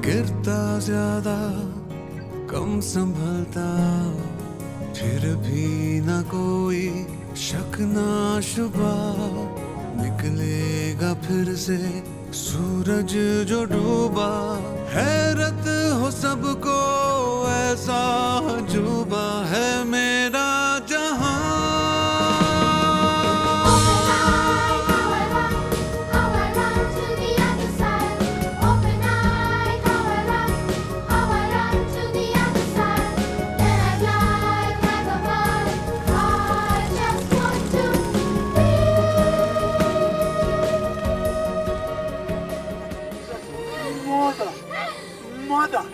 गिरता ज्यादा कम संभलता, फिर भी न कोई शक ना शुबा, निकलेगा फिर से सूरज जो डूबा। हैरत हो सबको ऐसा जुबा है मेरा जहां। Mother!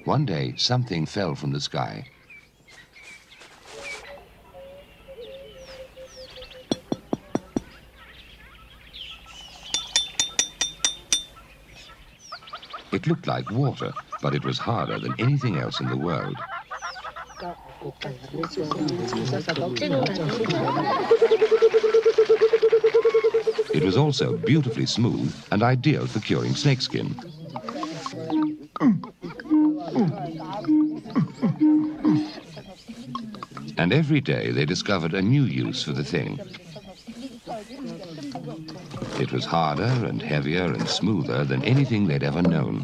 One day, something fell from the sky. It looked like water, but it was harder than anything else in the world. It was also beautifully smooth and ideal for curing snakeskin. And every day they discovered a new use for the thing. It was harder and heavier and smoother than anything they'd ever known.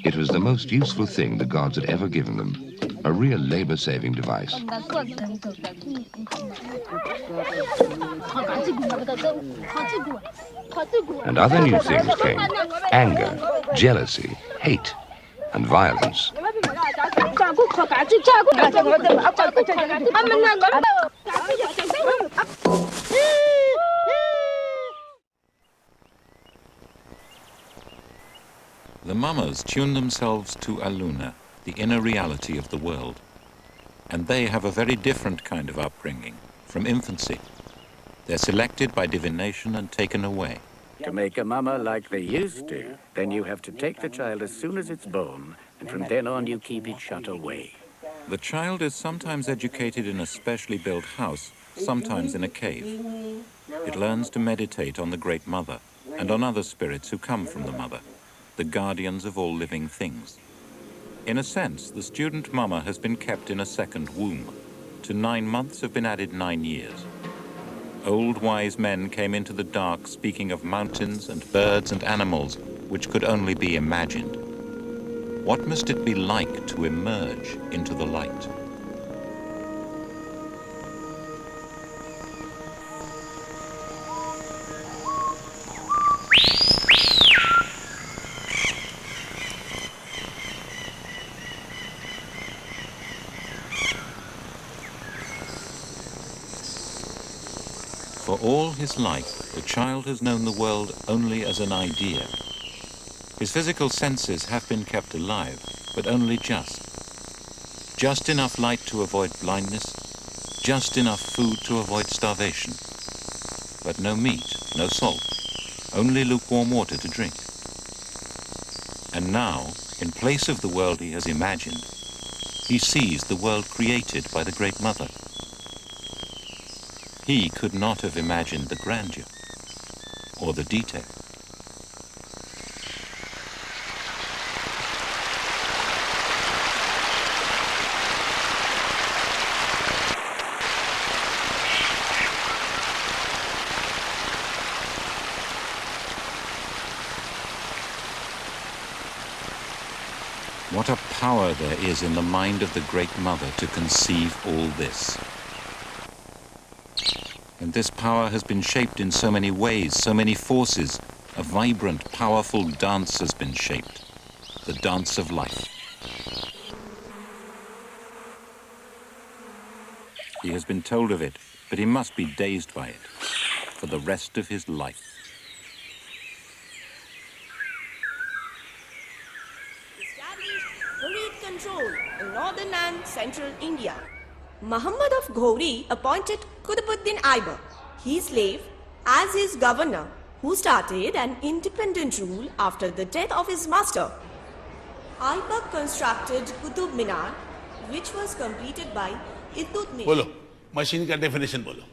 It was the most useful thing the gods had ever given them, a real labor-saving device. And other new things came: anger, jealousy, hate, and violence. The Mammas tune themselves to Aluna, the inner reality of the world. And they have a very different kind of upbringing, from infancy. They're selected by divination and taken away. To make a mama like they used to, then you have to take the child as soon as it's born, and from then on you keep it shut away. The child is sometimes educated in a specially built house, sometimes in a cave. It learns to meditate on the Great Mother and on other spirits who come from the Mother, the guardians of all living things. In a sense, the student Mama has been kept in a second womb. To 9 months have been added 9 years. Old wise men came into the dark speaking of mountains and birds and animals which could only be imagined. What must it be like to emerge into the light? For all his life, the child has known the world only as an idea. His physical senses have been kept alive, but only just. Just enough light to avoid blindness, just enough food to avoid starvation. But no meat, no salt, only lukewarm water to drink. And now, in place of the world he has imagined, he sees the world created by the Great Mother. He could not have imagined the grandeur or the detail. What a power there is in the mind of the Great Mother to conceive all this. And this power has been shaped in so many ways, so many forces. A vibrant, powerful dance has been shaped, the dance of life. He has been told of it, but he must be dazed by it for the rest of his life. control in northern and central India. Muhammad of Ghori appointed Qutbuddin Aiba, his slave, as his governor, who started an independent rule after the death of his master. Aibak constructed Qutub Minar, which was completed by Iltutmish. बोलो machine का definition बोलो.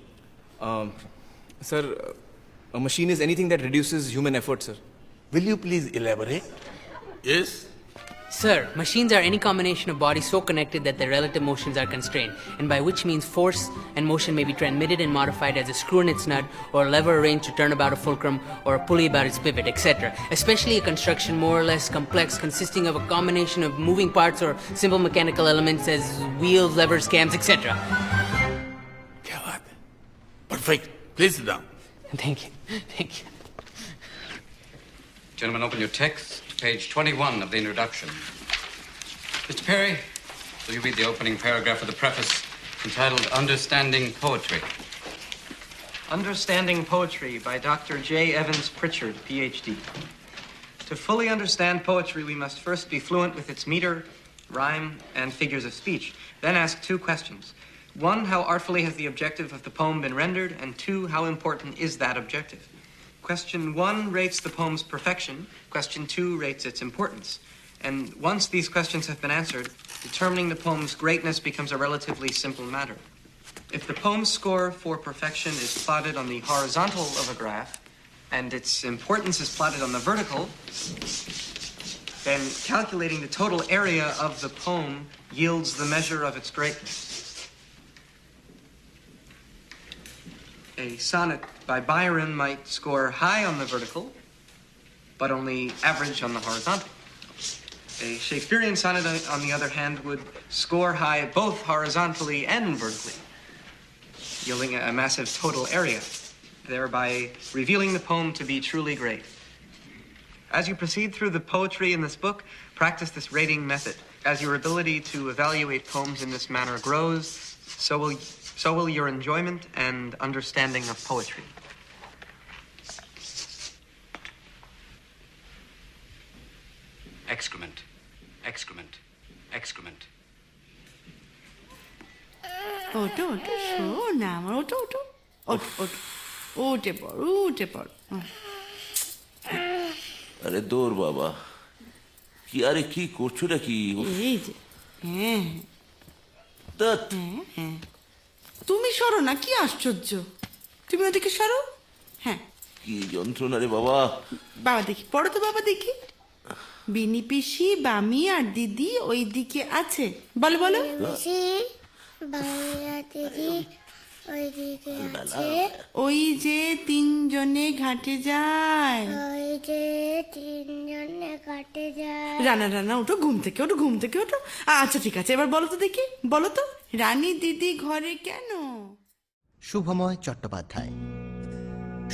Sir, a machine is anything that reduces human effort, sir. Will you please elaborate? Yes. Sir, machines are any combination of bodies so connected that their relative motions are constrained, and by which means force and motion may be transmitted and modified as a screw in its nut, or a lever arranged to turn about a fulcrum, or a pulley about its pivot, etc. Especially a construction more or less complex consisting of a combination of moving parts or simple mechanical elements as wheels, levers, cams, etc. क्या बात है? Perfect. Please sit down. Thank you. Thank you. Gentlemen, open your text, page 21 of the introduction. Mr. Perry, will you read the opening paragraph of the preface entitled Understanding Poetry? Understanding Poetry by Dr. J. Evans Pritchard, Ph.D. To fully understand poetry, we must first be fluent with its meter, rhyme, and figures of speech. Then ask two questions. One, how artfully has the objective of the poem been rendered? And two, how important is that objective? Question 1 rates the poem's perfection. Question 2 rates its importance. And once these questions have been answered, determining the poem's greatness becomes a relatively simple matter. If the poem's score for perfection is plotted on the horizontal of a graph, and its importance is plotted on the vertical, then calculating the total area of the poem yields the measure of its greatness. A sonnet by Byron might score high on the vertical, but only average on the horizontal. A Shakespearean sonnet, on the other hand, would score high both horizontally and vertically, yielding a massive total area, thereby revealing the poem to be truly great. As you proceed through the poetry in this book, practice this rating method. As your ability to evaluate poems in this manner grows, so will your enjoyment and understanding of poetry. Excrement, excrement, excrement. ওটো ওটো শোন না আমার ওটো ওটো ওটো ওটো উঠে পড় উঠে পড় আরে দৌড় বাবা কি আরে কি করছো নাকি এই যে হ্যাঁ ধ্যাৎ। হ্যাঁ তুমি সরো না কি আশ্চর্য তুমি ওদিকে সরো হ্যাঁ কি যন্ত্রণা রে বাবা বাবা দেখি পড়ো তো বাবা দেখি বিনি পিসি বামি আর দিদি ওই দিকে আছে বলো বলো ওই যে তিনজনে ঘাটে যায় রানা রানা ওঠো ঘুম থেকে ওঠো ঘুম থেকে ওঠো আচ্ছা ঠিক আছে এবার বলো তো দেখি বলো তো রানী দিদি ঘরে কেন শুভময় চট্টোপাধ্যায়।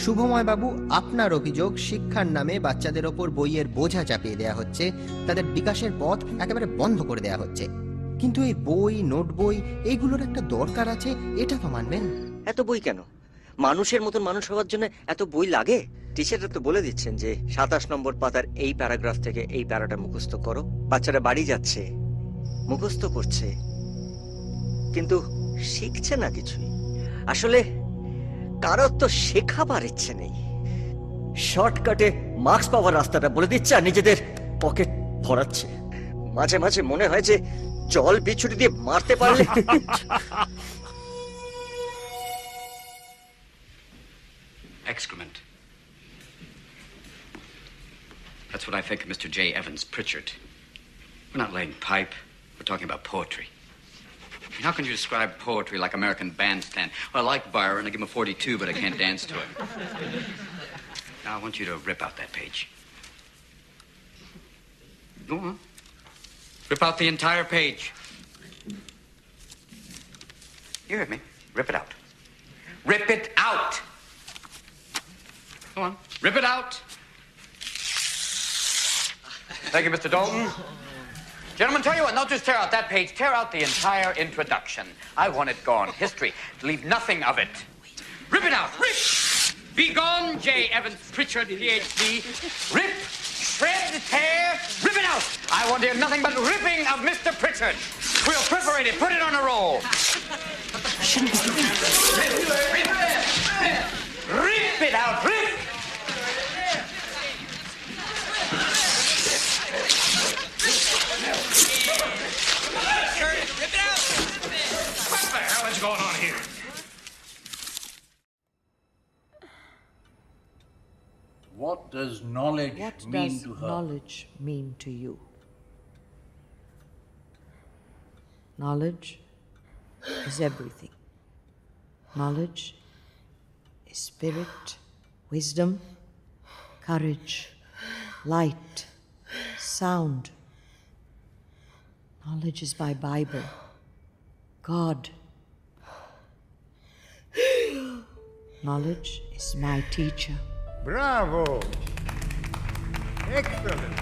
শুভময় বাবু, আপনার অভিযোগ শিক্ষার নামে বাচ্চাদের ওপর বইয়ের বোঝা চাপিয়ে দেয়া হচ্ছে, তাদের বিকাশের পথ একেবারে বন্ধ করে দেয়া হচ্ছে। কিন্তু এই বই, নোট বই, এইগুলোর একটা দরকার আছে, এটা তো মানবেন। এত বই কেন? মানুষের মতন মানুষ হওয়ার জন্য এত বই লাগে? টিচাররা তো বলে দিচ্ছেন যে 27 নম্বর পাতার এই প্যারাগ্রাফ থেকে এই প্যারাটা মুখস্থ করো। বাচ্চারা বাড়ি যাচ্ছে, মুখস্থ করছে, কিন্তু শিখছে না কিছুই। আসলে কারোর তো শেখাবার ইচ্ছে নেই। শর্টকাটে মার্কস পাওয়ার রাস্তাটা বলে দিচ্ছে আর নিজেদের পকেট ভরাচ্ছে। মাঝে মাঝে মনে হয় যে জল বিছুটি দিয়ে মারতে পারলে। Excrement. That's what I think of Mr. J. Evans Pritchard. We're not laying pipe. We're talking about poetry. How can you describe poetry like American Bandstand? Well, I like Byron. I give him a 42, but I can't dance to it. Now, I want you to rip out that page. Go on. Rip out the entire page. You heard me. Rip it out. Rip it out! Go on. Rip it out! Thank you, Mr. Dalton. Gentlemen, tell you what, don't just tear out that page, tear out the entire introduction. I want it gone. History. Leave nothing of it. Rip it out. Rip! Be gone, J. Evans Pritchard, Ph.D. Rip, shred, tear, rip it out. I want to hear nothing but ripping of Mr. Pritchard. We'll preparate it, put it on a roll. Rip it out, rip! What the hell is going on here? What does knowledge mean to her? Knowledge mean to you? Knowledge is everything. Knowledge is spirit, wisdom, courage, light, sound. Knowledge is my Bible, God. Knowledge is my teacher. Bravo! Excellent!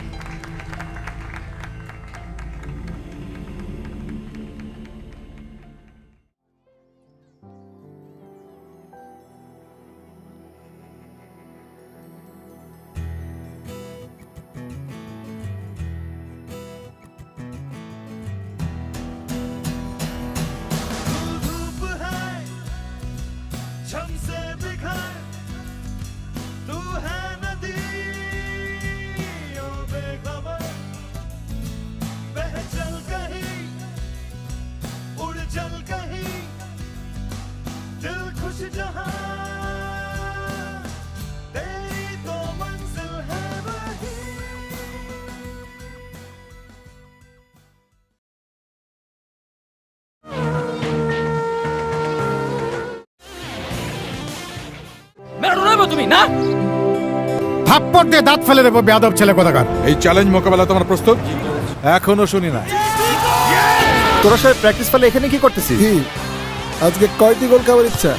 তুমি না থাপ্পড় দিয়ে দাঁত ফেলে দেবো বেয়াদব ছেলে কোথাকার। এই চ্যালেঞ্জ মোকাবেলা তোমার প্রস্তুত? এখনো শুনি না। তোরা সবাই প্র্যাকটিস ফেলে এখানে কি করতেছিস? আজকে কয়টি গোল খাবার ইচ্ছা?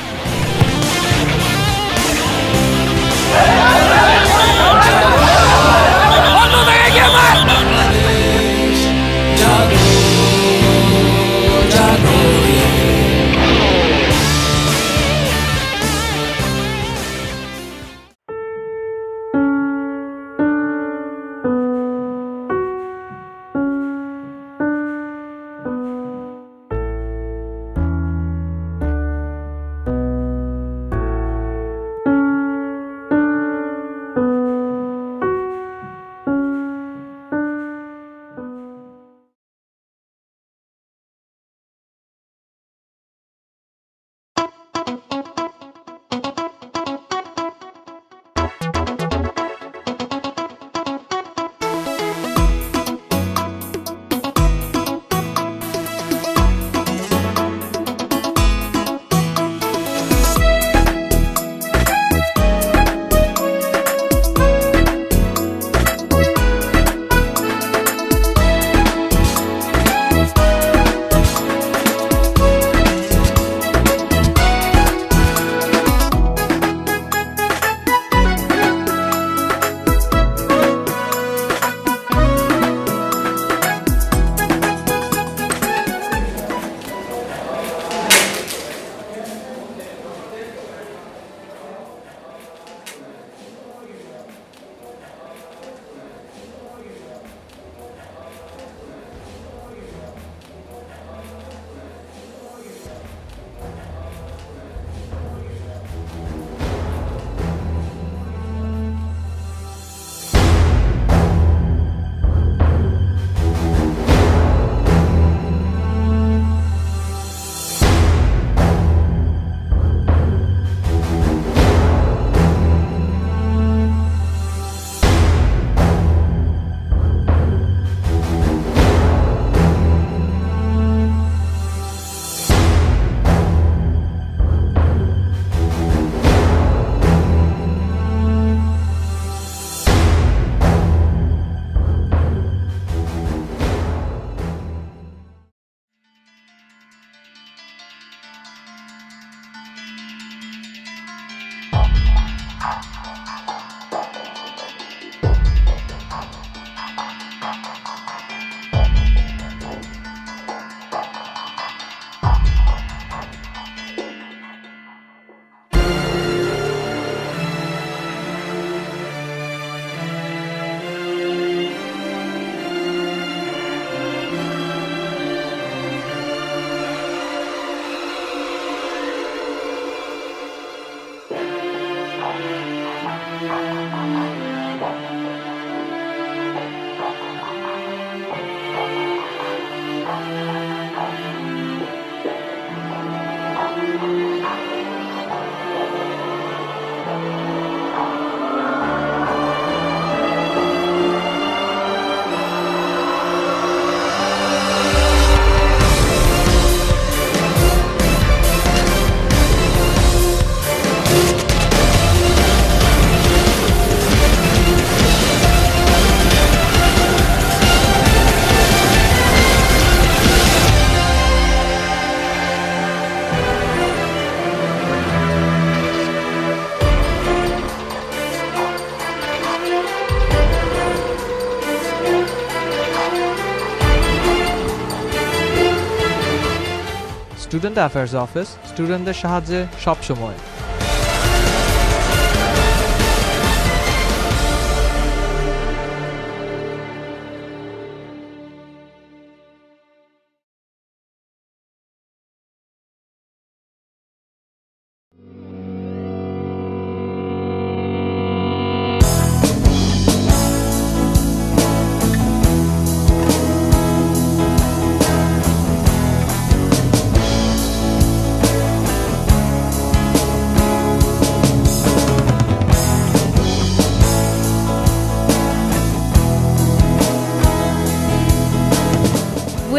স্টুডেন্ট অ্যাফেয়ার্স অফিস স্টুডেন্টদের সাহায্যে সব সময়।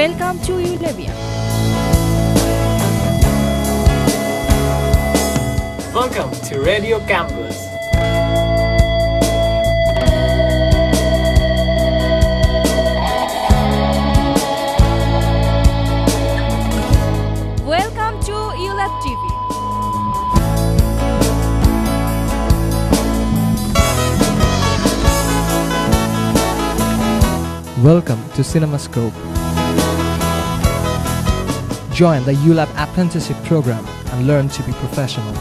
Welcome to Eulabia. Welcome to Radio Campus. Welcome to ULAB TV. Welcome to CinemaScope. Join the ULAB apprenticeship program and learn to be professional.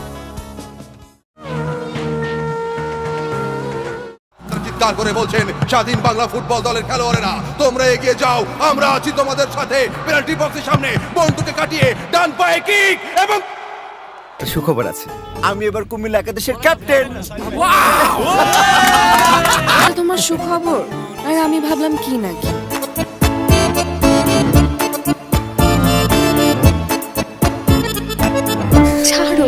চিৎকার করে বলছেন স্বাধীন বাংলা ফুটবল দলের খেলোয়াড়েরা, তোমরা এগিয়ে যাও, আমরা আছি তোমাদের সাথে। পেনাল্টি বক্সের সামনে বন্ধুকে কাটিয়ে ডান পায়ে কিক এবং সুখবর আছে, আমি এবার কুমিল্লা একাদশের ক্যাপ্টেন। তোমার সুখবর, আর আমি ভাবলাম কি নাকি। ছাড়ো।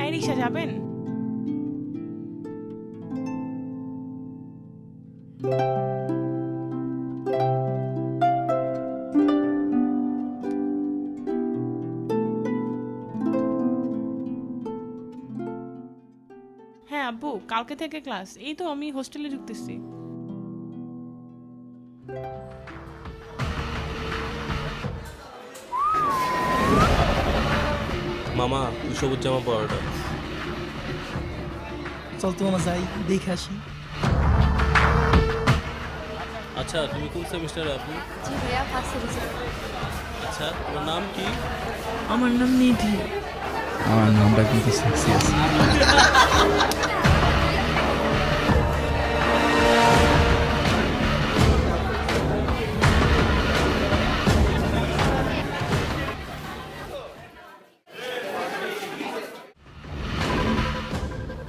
এই রিক্সা যাবেন? হ্যাঁ আব্বু, কালকে থেকে ক্লাস। এই তো আমি হোস্টেলে ঢুকতেছি। মামা তুই সবুজ জামা পরাটা। চল তো মামা যাই, দেখে আসি। আচ্ছা তুমি কোন সেমিস্টারে আপনি? জি ভাইয়া, ফার্স্ট সেমিস্টার। আচ্ছা তোমার নাম কি? আমার নাম নিধি। আমার নামটা কিন্তু সেক্সি আছে।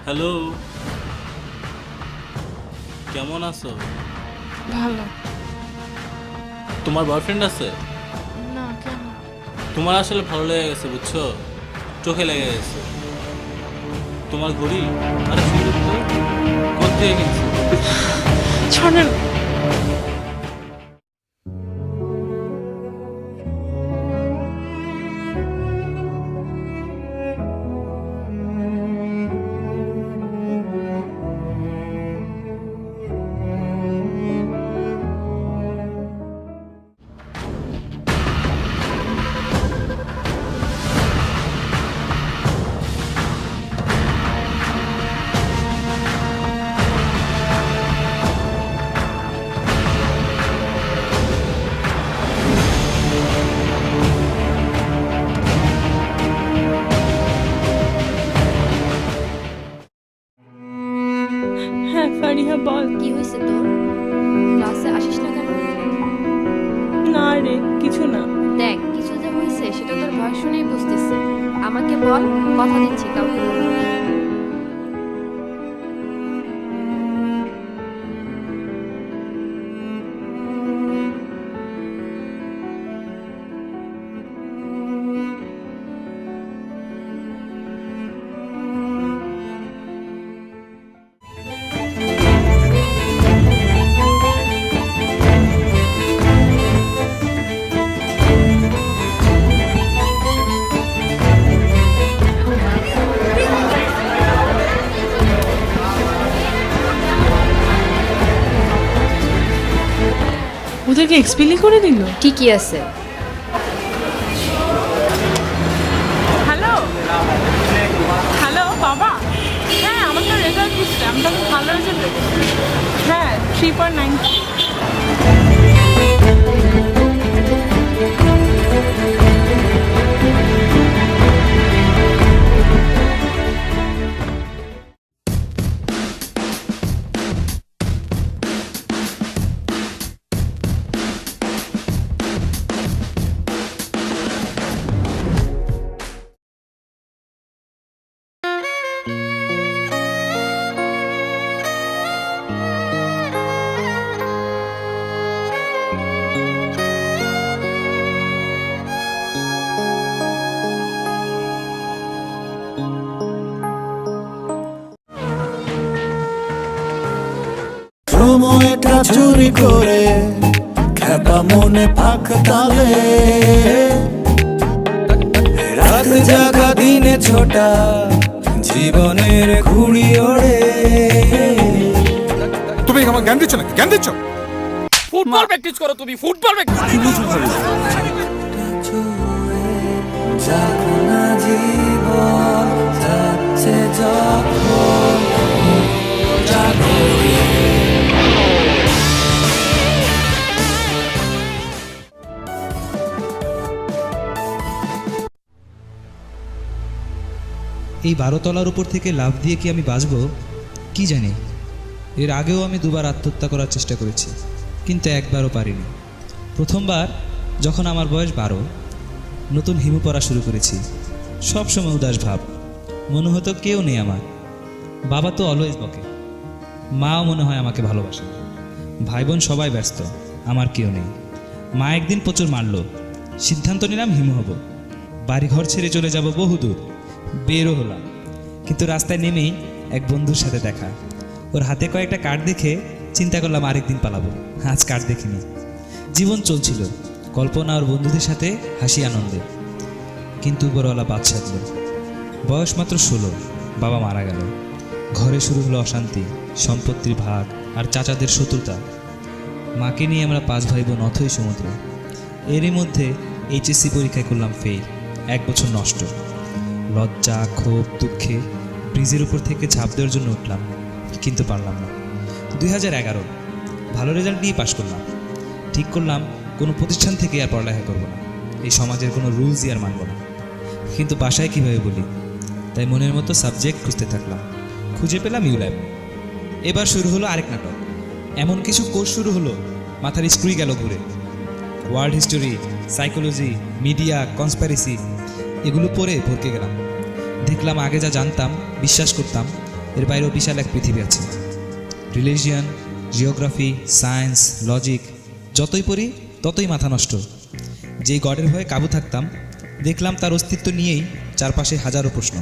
হ্যালো, কেমন আছো? ভালো। তোমার বয়ফ্রেন্ড আছে? না, কেন? তোমার আসলে ভালো লেগে গেছে বুঝছো, চোখে লেগে গেছে। তোমার ঘড়ি আরে সুন্দর তো, কোথায় কিনছো? ছাড়েন। হ্যাঁ ফারিহা বল। কি হয়েছে তোর? ক্লাসে আসিস না কেন? না রে, কিছু না। দেখ, কিছু যে হয়েছে সেটা তোর ভয় শুনেই বুঝতেছি। আমাকে বল, কথা দিচ্ছি কাউকে বলবি না। ওদেরকে এক্সপেলই করে দিল? ঠিকই আছে। হ্যালো। এক্সামটা খুব ভালো হয়েছে তো? হ্যাঁ 3.9। সময়টা চুরি করে খেপা মনে ফাঁক তালে রাত জাগা দিনে ছোটা জীবনের ঘুড়ি ওড়ে। তুমি আমার জ্ঞান দিচ্ছ নাকি? জ্ঞান দিচ্ছ? ফুটবল প্র্যাকটিস করো তুমি, ফুটবল প্র্যাকটিস। জীবন যাচ্ছে যখন জাগরে। এই 12 তলার উপর থেকে লাফ দিয়ে কি আমি বাঁচবো কি জানি। এর আগেও আমি দুবার আত্মহত্যা করার চেষ্টা করেছি, কিন্তু একবারও পারিনি। প্রথমবার যখন আমার বয়স 12, নতুন হিমু পড়া শুরু করেছি। সব সময় উদাস ভাব, মনে হতো কেউ নেই আমার। বাবা তো অলওয়েজ বকে, মাও মনে হয় আমাকে ভালোবাসে। ভাই বোন সবাই ব্যস্ত, আমার কেউ নেই। মা একদিন প্রচুর মারল, সিদ্ধান্ত নিলাম হিমু হব। বাড়িঘর ছেড়ে চলে যাব বহুদূর। বেরও হলাম, কিন্তু রাস্তায় নেমেই এক বন্ধুর সাথে দেখা। ওর হাতে কয়েকটা কার্ড দেখে চিন্তা করলাম আরেকদিন পালাবো। আজ কার্ড দেখিনি। জীবন চলছিল কল্পনা ওর বন্ধুদের সাথে হাসি আনন্দে, কিন্তু উপরওয়ালা বাদ সাধল। বয়স মাত্র 16, বাবা মারা গেল। ঘরে শুরু হলো অশান্তি, সম্পত্তির ভাগ আর চাচাদের শত্রুতা। মাকে নিয়ে আমরা 5 ভাই বোন অথই সমুদ্রে। এরই মধ্যে এইচএসসি পরীক্ষায় করলাম ফেল, 1 বছর নষ্ট। লজ্জা, ক্ষোভ, দুঃখে ব্রিজের উপর থেকে ঝাঁপ দেওয়ার জন্য উঠলাম, কিন্তু পারলাম না। 2011 ভালো রেজাল্ট নিয়ে পাশ করলাম। ঠিক করলাম কোনো প্রতিষ্ঠান থেকে আর পড়ালেখা করবো না, এই সমাজের কোনো রুলসই আর মানব না। কিন্তু বাসায় কীভাবে বলি, তাই মনের মতো সাবজেক্ট খুঁজতে থাকলাম। খুঁজে পেলাম ইউল্যাব। এবার শুরু হলো আরেক নাটক। এমন কিছু কোর্স শুরু হলো, মাথার স্ক্রুই গেল ঘুরে। World history, psychology, media, conspiracy, এগুলো পড়ে ভরকে গেলাম। দেখলাম আগে যা জানতাম, বিশ্বাস করতাম, এর বাইরেও বিশাল এক পৃথিবী আছে। রিলিজিয়ান, জিওগ্রাফি, সায়েন্স, লজিক, যতই পড়ি ততই মাথা নষ্ট। যেই গডের ভয়ে কাবু থাকতাম, দেখলাম তার অস্তিত্ব নিয়েই চারপাশে হাজারো প্রশ্ন।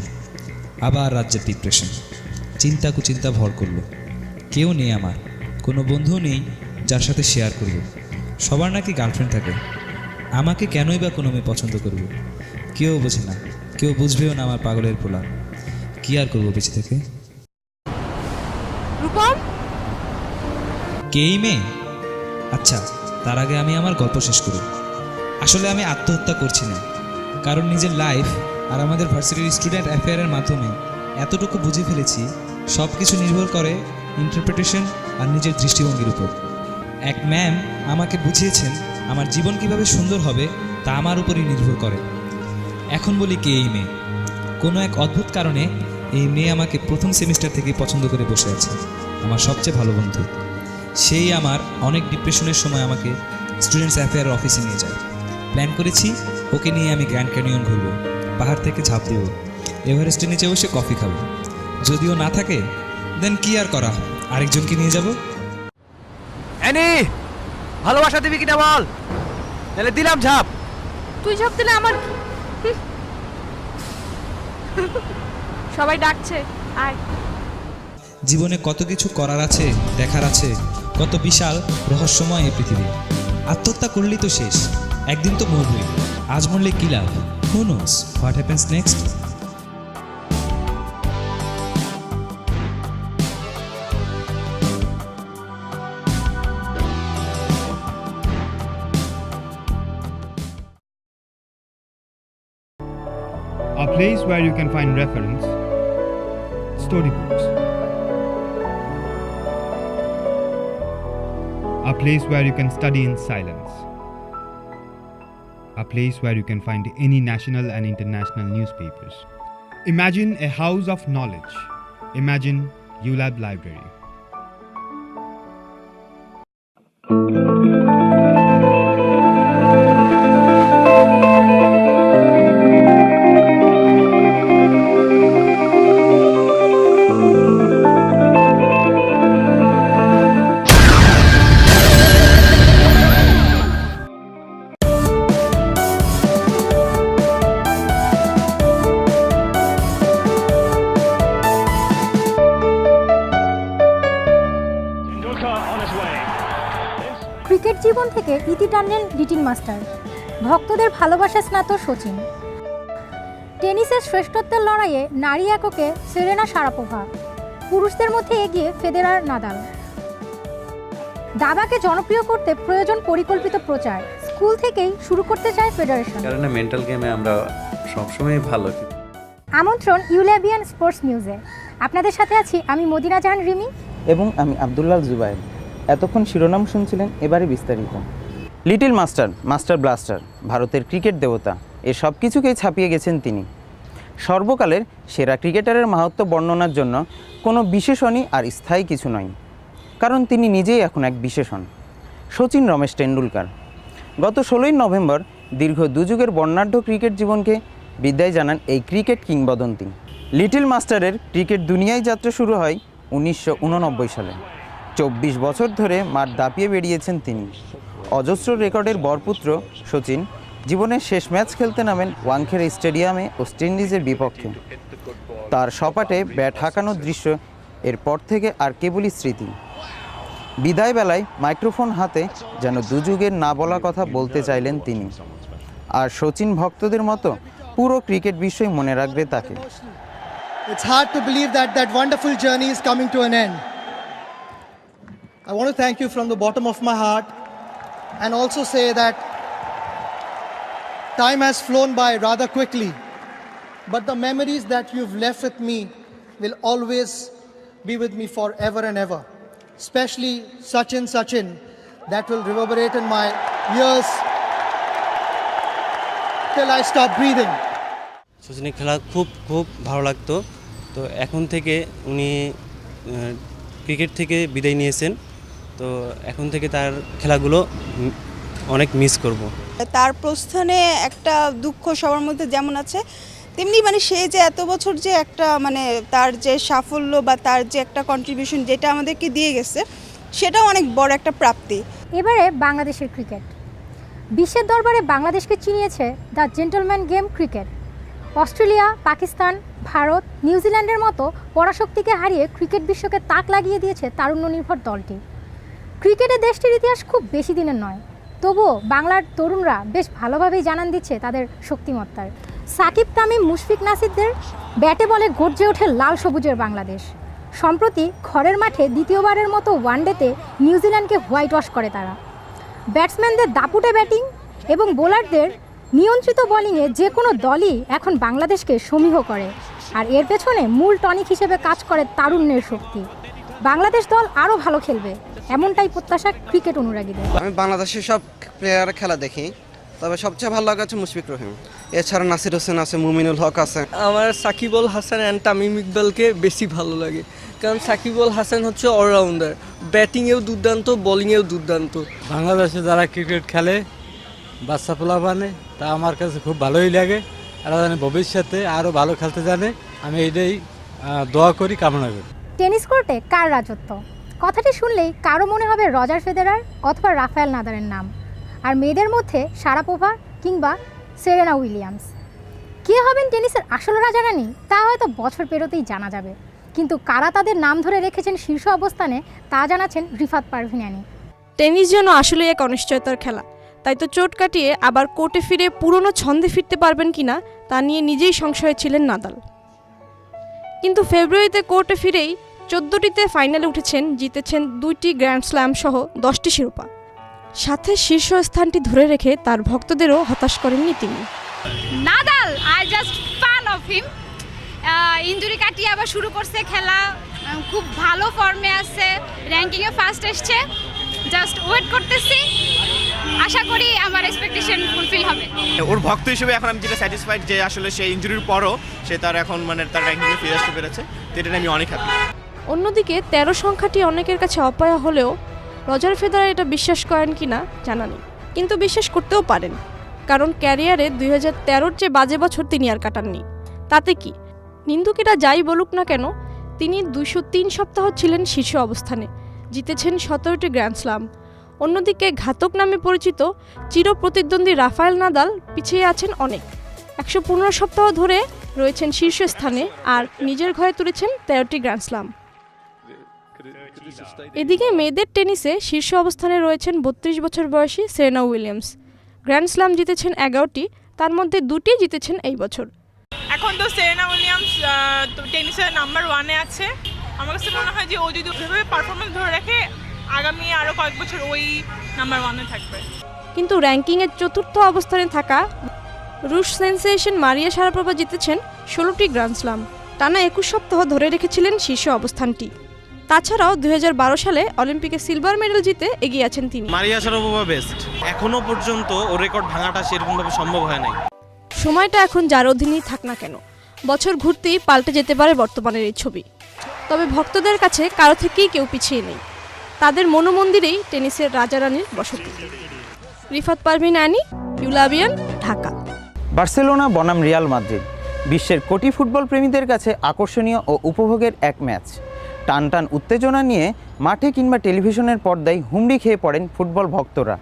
আবার রাজ্যের ডিপ্রেশন, চিন্তা কুচিন্তা ভর করলো। কেউ নেই আমার, কোনো বন্ধুও নেই যার সাথে শেয়ার করব। সবার নাকি গার্লফ্রেন্ড থাকে, আমাকে কেনই বা কোনো মেয়ে পছন্দ করবে? কেউ বোঝে না, কেউ বুঝবেও না আমার পাগলের পোলা। কি আর করবো বেঁচে থেকে? রূপম, কেই মেয়ে? আচ্ছা, তার আগে আমি আমার গল্প শেষ করি। আসলে আমি আত্মহত্যা করছি না, কারণ নিজের লাইফ আর আমাদের ভার্সিটির স্টুডেন্ট অ্যাফেয়ারের মাধ্যমে এতটুকু বুঝে ফেলেছি, সব কিছু নির্ভর করে ইন্টারপ্রিটেশন আর নিজের দৃষ্টিভঙ্গির উপর। এক ম্যাম আমাকে বুঝিয়েছেন আমার জীবন কিভাবে সুন্দর হবে তা আমার উপরই নির্ভর করে। এখন বলি কে এই মেয়ে? কোনো এক অদ্ভুত কারণে এই মেয়ে আমাকে প্রথম সেমিস্টার থেকে পছন্দ করে বসে আছে, আমার সবচেয়ে ভালো বন্ধু। সেই আমার অনেক ডিপ্রেশনের সময় আমাকে স্টুডেন্টস অ্যাফেয়ার অফিসে নিয়ে যায়। প্ল্যান করেছি ওকে নিয়ে আমি গ্র্যান্ড ক্যানিয়ন ঘুরবো, পাহাড় থেকে ঝাঁপ দেবো, এভারেস্টের নিচে বসে কফি খাবো। যদিও না থাকে দেন কি আর করা, আরেকজনকে নিয়ে যাব। অ্যানি, ভালোবাসা দিবি কিনা বল, নাহলে দিলাম ঝাঁপ। তুই ঝাঁপ দিলে আমার সবাই ডাকছে, আয়। জীবনে কত কিছু করার আছে, দেখার আছে, কত বিশাল রহস্যময় এই পৃথিবী। আত্মহত্যা করলেই তো শেষ, একদিন তো মরবই। আজ মরলে কি লাভ? Who knows what happens next. A place where you can find reference, storybooks, A place where you can study in silence. A place where you can find any national and international newspapers. Imagine a house of knowledge. Imagine ULAB Library. Cricket জীবন থেকে ইতি টানলেন little master, ভক্তদের ভালোবাসা স্নাত সচিন। টেনিসের শ্রেষ্ঠত্বের লড়াইয়ে নারী এককে Serena Sharapova, পুরুষদের মধ্যে এগিয়ে ফেদেরার, নাদাল। দাবাকে জনপ্রিয় করতে প্রয়োজন পরিকল্পিত প্রচার, স্কুল থেকেই শুরু করতে চায় ফেডারেশন। কারণ মেন্টাল গেমে আমরা সবসময় ভালো। আমন্ত্রণ ইউল্যাবিয়ান স্পোর্টস নিউজে। আপনাদের সাথে আছি আমি মদিনা জাহান রিমি এবং আমি আব্দুল্লাহ জুবায়ের। এতক্ষণ শিরোনাম শুনছিলেন, এবারে বিস্তারিত। লিটল মাস্টার, মাস্টার ব্লাস্টার, ভারতের ক্রিকেট দেবতা, এ সব কিছুকেই ছাপিয়ে গেছেন তিনি। সর্বকালের সেরা ক্রিকেটারের মাহাত্ম্য বর্ণনার জন্য কোনো বিশেষণই আর স্থায়ী কিছু নয়, কারণ তিনি নিজেই এখন এক বিশেষণ। সচিন রমেশ টেন্ডুলকার গত 16ই নভেম্বর দীর্ঘ দুযুগের বর্ণাঢ্য ক্রিকেট জীবনকে বিদায় জানান এই ক্রিকেট কিংবদন্তি। লিটল মাস্টারের ক্রিকেট দুনিয়ায় যাত্রা শুরু হয় 1989 সালে। 24 বছর ধরে মাঠ দাপিয়ে বেরিয়েছেন তিনি। অজস্র রেকর্ডের বরপুত্র সচিন জীবনের শেষ ম্যাচ খেলতে নামেন ওয়াংখেড়ে স্টেডিয়ামে ওয়েস্ট ইন্ডিজের বিপক্ষে। তার সপাটে ব্যাট হাঁকানোর দৃশ্য এরপর থেকে আর কেবলই স্মৃতি। বিদায় বেলায় মাইক্রোফোন হাতে যেন দুযুগের না বলা কথা বলতে চাইলেন তিনি। আর সচিন ভক্তদের মতো পুরো ক্রিকেট বিশ্বই মনে রাখবে তাকে। It's hard to believe that that wonderful journey is coming to an end. I want to thank you from the bottom of my heart and also say that time has flown by rather quickly, but the memories that you've left with me will always be with me forever and ever. Especially Sachin, that will reverberate in my ears till I stop breathing. সচিনের খেলা খুব ভালো লাগতো। তো এখন থেকে উনি cricket থেকে বিদায় নিয়েছেন, তো এখন থেকে তার খেলাগুলো অনেক মিস করব। তার প্রস্থানে একটা দুঃখ সবার মধ্যে যেমন আছে, তেমনি মানে সে যে এত বছর যে একটা মানে তার যে সাফল্য বা তার যে একটা কন্ট্রিবিউশন যেটা আমাদেরকে দিয়ে গেছে, সেটাও অনেক বড় একটা প্রাপ্তি। এবারে বাংলাদেশের ক্রিকেট বিশ্বের দরবারে বাংলাদেশকে চিনিয়েছে the gentleman game cricket. Australia, Pakistan, Bharat, নিউজিল্যান্ডের মতো পরাশক্তিকে হারিয়ে ক্রিকেট বিশ্বকে তাক লাগিয়ে দিয়েছে তারুণ্য নির্ভর দলটি। ক্রিকেটে দেশটির ইতিহাস খুব বেশি দিনের নয়, তবুও বাংলার তরুণরা বেশ ভালোভাবেই জানান দিচ্ছে তাদের শক্তিমত্তার। সাকিব, তামিম, মুশফিক, নাসিরদের ব্যাটে বলে গর্জে ওঠে লাল সবুজের বাংলাদেশ। সম্প্রতি ঘরের মাঠে দ্বিতীয়বারের মতো ওয়ানডেতে নিউজিল্যান্ডকে হোয়াইট ওয়াশ করে তারা। ব্যাটসম্যানদের দাপুটে ব্যাটিং এবং বোলারদের নিয়ন্ত্রিত বোলিংয়ে যে কোনো দলই এখন বাংলাদেশকে সমীহ করে, আর এর পেছনে মূল টনিক হিসেবে কাজ করে তারুণ্যের শক্তি। বাংলাদেশ দল আরও ভালো খেলবে, এমনটাই প্রত্যাশা ক্রিকেট অনুরাগীদের। আমি বাংলাদেশের সব প্লেয়ারের খেলা দেখি, তবে সবচেয়ে ভালো লাগে হচ্ছে মুশফিক রহিম। এছাড়া নাসির হোসেন আছে, মুমিনুল হক আছে। আমার সাকিব আল হাসান অ্যান্ড তামিম ইকবালকে বেশি ভালো লাগে, কারণ সাকিব আল হাসান হচ্ছে অলরাউন্ডার, ব্যাটিংয়েও দুর্দান্ত, বোলিংয়েও দুর্দান্ত। বাংলাদেশে যারা ক্রিকেট খেলে বাচ্চা পোলাপানে, তা আমার কাছে খুব ভালোই লাগে। এরা জানে ভবিষ্যতে আরও ভালো খেলতে জানে, আমি এটাই দোয়া করি, কামনা করি। টেনিস কোর্টে কার রাজত্ব কথাটি শুনলেই কারো মনে হবে রজার ফেদেরার অথবা রাফায়েল নাদালের নাম, আর মেয়েদের মধ্যে শারাপোভা কিংবা সেরেনা উইলিয়ামস। কে হবেন টেনিসের আসল রাজারানী তা হয়তো বছর পেরোতেই জানা যাবে, কিন্তু কারা তাদের নাম ধরে রেখেছেন শীর্ষ অবস্থানে তা জানাচ্ছেন রিফাত পারভিনানি। টেনিস যেন আসলে এক অনিশ্চয়তার খেলা, তাই তো চোট কাটিয়ে আবার কোর্টে ফিরে পুরনো ছন্দে ফিরতে পারবেন কিনা তা নিয়ে নিজেই সংশয়ে ছিলেন নাদাল। কিন্তু ফেব্রুয়ারিতে কোর্টে ফিরেই 14টিতে ফাইনালে উঠেছেন, জিতেছেন 2টি গ্র্যান্ড স্ল্যাম সহ 10টি শিরোপা। সাথে শীর্ষস্থানটি ধরে রেখে তার ভক্তদেরও হতাশ করেননি তিনি। Nadal, I just fan of him. Injury কাটিয়ে আবার শুরু করছে খেলা, খুব ভালো ফর্মে আছে, র্যাঙ্কিংয়ে ফার্স্ট এসছে। জাস্ট ওয়েট করতেছি, আশা করি আমার এক্সপেকটেশন ফুলফিল হবে। ওর ভক্ত হিসেবে এখন আমি যেটা স্যাটিসফাইড যে আসলে সে ইনজুরির পরও সে তার এখন মানে তার র্যাঙ্কিংয়ে ফিরে আসতে পেরেছে, তো এটা নিয়ে আমি অনেক হ্যাপি। অন্যদিকে 13 সংখ্যাটি অনেকের কাছে অপায়া হলেও রজার ফেদারার এটা বিশ্বাস করেন কিনা জানা নেই, কিন্তু বিশ্বাস করতেও পারেন, কারণ ক্যারিয়ারে 2013-র যে বাজে বছর তিনি আর কাটাননি। তাতে কি, নিন্দুকেরা যাই বলুক না কেন, তিনি 203 সপ্তাহ ছিলেন শীর্ষ অবস্থানে, জিতেছেন 17টি গ্র্যান্ড স্লাম। অন্যদিকে ঘাতক নামে পরিচিত চিরপ্রতিদ্বন্দ্বী রাফায়েল নাদাল পিছিয়ে আছেন অনেক, 115 সপ্তাহ ধরে রয়েছেন শীর্ষস্থানে আর নিজের ঘরে তুলেছেন 13টি গ্র্যান্ড স্লাম। এদিকে মেয়েদের টেনিসে শীর্ষ অবস্থানে রয়েছেন 32 বছর বয়সী সেরেনা উইলিয়ামস। গ্র্যান্ড স্লাম জিতেছেন 11টি, তার মধ্যে 2টি জিতেছেন এই বছর। এখন তো সেরেনা উইলিয়ামস টেনিসের নাম্বার 1-এ আছে। আমার কাছে মনে হয় যে ও যদি ওইভাবে পারফরমেন্স ধরে রাখে, আগামী আরও কয়েক বছর ওই নাম্বার 1-এ থাকবে। কিন্তু র্যাঙ্কিংয়ের 4র্থ অবস্থানে থাকা রুশ সেন্সেশন মারিয়া শারাপোভা জিতেছেন 16টি গ্র্যান্ড স্লাম, টানা 21 সপ্তাহ ধরে রেখেছিলেন শীর্ষ অবস্থানটি। তাছাড়াও 2012 সালে অলিম্পিকে সিলভার মেডেল জিতে এগিয়ে আছেন তিনি। মারিয়া শারাপোভা বেস্ট, এখনো পর্যন্ত ওর রেকর্ড ভাঙাটা সেরকমভাবে সম্ভব হয় নাই। সময়টা এখন যার অধীনেই থাক না কেন, বছর ঘুরতেই পাল্টে যেতে পারে বর্তমানের এই ছবি। তবে ভক্তদের কাছে কারো থেকেই কেউ পিছিয়ে নেই, তাদের মনোমন্দিরেই টেনিসের রাজারানীর বসতি। রিফাত পারভিন আনি, ইউলাবিয়ান, ঢাকা। বার্সেলোনা বনাম রিয়াল মাদ্রিদ বিশ্বের কোটি ফুটবল প্রেমীদের কাছে আকর্ষণীয় ও উপভোগের এক ম্যাচ। টান টান উত্তেজনা নিয়ে মাঠে কিংবা টেলিভিশনের পর্দায় হুমড়ি খেয়ে পড়েন ফুটবল ভক্তরা।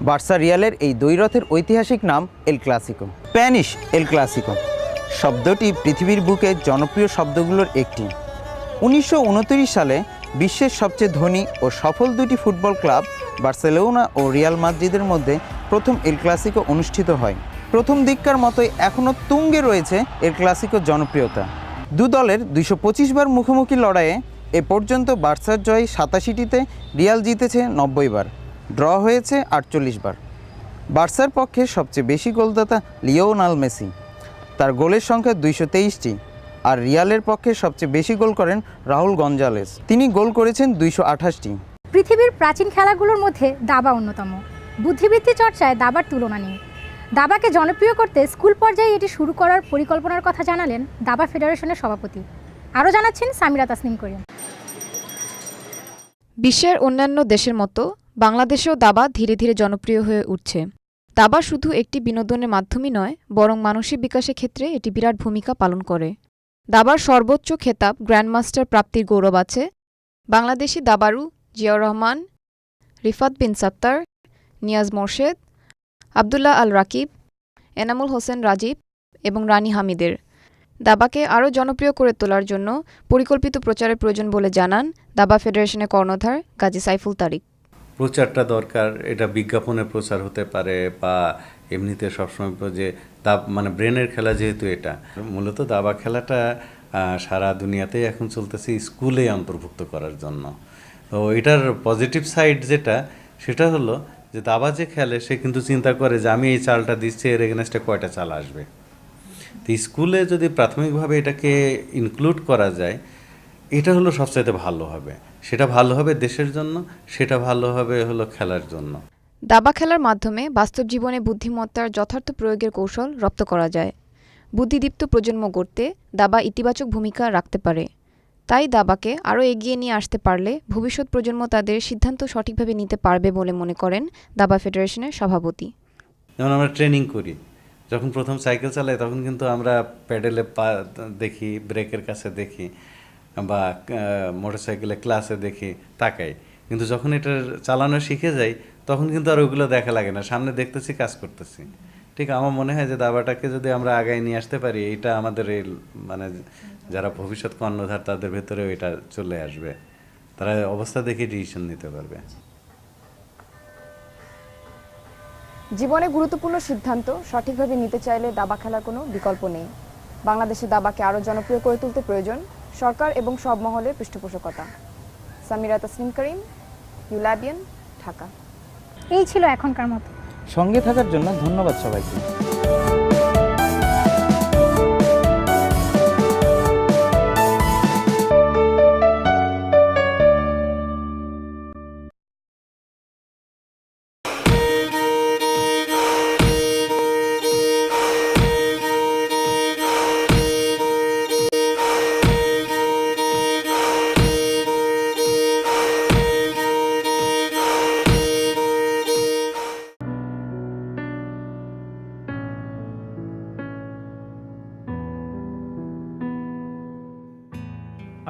বার্সা রিয়ালের এই দ্বৈরথের ঐতিহাসিক নাম El Clasico. Spanish El Clasico শব্দটি পৃথিবীর বুকে জনপ্রিয় শব্দগুলোর একটি। 1929 সালে বিশ্বের সবচেয়ে ধনী ও সফল দুটি ফুটবল ক্লাব বার্সেলোনা ও রিয়াল মাদ্রিদের মধ্যে প্রথম এল ক্লাসিকো অনুষ্ঠিত হয়। প্রথম দিককার মতোই এখনও তুঙ্গে রয়েছে এল ক্লাসিকোর জনপ্রিয়তা। দু দলের 225 বার মুখোমুখি লড়াইয়ে এ পর্যন্ত বার্সার জয় 87টিতে, রিয়াল জিতেছে 90 বার, ড্র হয়েছে 48 বার। বার্সার পক্ষে সবচেয়ে বেশি গোলদাতা লিওনেল মেসি, তার গোলের সংখ্যা 223টি, আর রিয়ালের পক্ষে সবচেয়ে বেশি গোল করেন রাহুল গঞ্জালেস, তিনি গোল করেছেন 228টি। পৃথিবীর প্রাচীন খেলাগুলোর মধ্যে দাবা অন্যতম। বুদ্ধিবৃত্তি চর্চায় দাবার তুলনা নেই। দাবাকে জনপ্রিয় করতে স্কুল পর্যায়ে এটি শুরু করার পরিকল্পনার কথা জানালেন দাবা ফেডারেশনের সভাপতি। আরও জানাচ্ছেন সামিরা তাসনিম করিম। বিশ্বের অন্যান্য দেশের মতো বাংলাদেশেও দাবা ধীরে ধীরে জনপ্রিয় হয়ে উঠছে। দাবা শুধু একটি বিনোদনের মাধ্যমই নয়, বরং মানসিক বিকাশের ক্ষেত্রে এটি বিরাট ভূমিকা পালন করে। দাবার সর্বোচ্চ খেতাব গ্র্যান্ডমাস্টার প্রাপ্তির গৌরব আছে বাংলাদেশি দাবাড়ু জিয়াউর রহমান, রিফাত বিন সাত্তার, নিয়াজ মোর্শেদ, আবদুল্লাহ আল রাকিব, এনামুল হোসেন রাজীব এবং রানী হামিদের। দাবাকে আরও জনপ্রিয় করে তোলার জন্য পরিকল্পিত প্রচারের প্রয়োজন বলে জানান দাবা ফেডারেশনের কর্ণধার গাজী সাইফুল তারিক। প্রচারটা দরকার, এটা বিজ্ঞাপনের প্রচার হতে পারে বা এমনিতে সবসময় যে মানে ব্রেনের খেলা, যেহেতু এটা মূলত দাবা খেলাটা সারা দুনিয়াতেই এখন চলতেছে স্কুলে অন্তর্ভুক্ত করার জন্য। তো এটার পজিটিভ সাইড যেটা, সেটা হলো যে দাবা যে খেলে সে কিন্তু চিন্তা করে যে আমি এই চালটা দিচ্ছি, এর এগেনস্টে কয়টা চাল আসবে। তো স্কুলে যদি প্রাথমিকভাবে এটাকে ইনক্লুড করা যায়, এটা হলো সবচাইতে ভালো হবে। সেটা ভালো হবে দেশের জন্য, সেটা ভালো হবে হলো খেলার জন্য। দাবা খেলার মাধ্যমে বাস্তব জীবনে বুদ্ধিমত্তার যথার্থ প্রয়োগের কৌশল রপ্ত করা যায়। বুদ্ধিদীপ্ত প্রজন্ম গড়তে দাবা ইতিবাচক ভূমিকা রাখতে পারে। তাই দাবাকে আরও এগিয়ে নিয়ে আসতে পারলে ভবিষ্যৎ প্রজন্ম তাদের সিদ্ধান্ত সঠিকভাবে নিতে পারবে বলে মনে করেন দাবা ফেডারেশনের সভাপতি। যেমন আমরা ট্রেনিং করি, যখন প্রথম সাইকেল চালাই তখন কিন্তু আমরা প্যাডেলে পা দেখি, ব্রেকের কাছে দেখি, বা মোটরসাইকেলে ক্লাসে দেখি, তাকাই। কিন্তু যখন এটা চালানো শিখে যাই তখন কিন্তু আর ওইগুলো দেখা লাগে না, সামনে দেখতেছি, কাজ করতেছি। ঠিক আমার মনে হয় যে দাবাটাকে যদি আমরা আগায় নিয়ে আসতে পারি, এটা আমাদের এই মানে যারা ভবিষ্যৎ কর্ণধার তাদের ভেতরেও এটা চলে আসবে, তারা অবস্থা দেখে ডিসিশন নিতে পারবে। জীবনে গুরুত্বপূর্ণ সিদ্ধান্ত সঠিকভাবে নিতে চাইলে দাবা খেলার কোনো বিকল্প নেই। বাংলাদেশে দাবাকে আরও জনপ্রিয় করে তুলতে প্রয়োজন সরকার এবং সব মহলের পৃষ্ঠপোষকতা। সামিরা তাসনিম করিম, ইউলাবিয়ান, ঢাকা। এই ছিল এখনকার মতো। সঙ্গে থাকার জন্য ধন্যবাদ সবাইকে।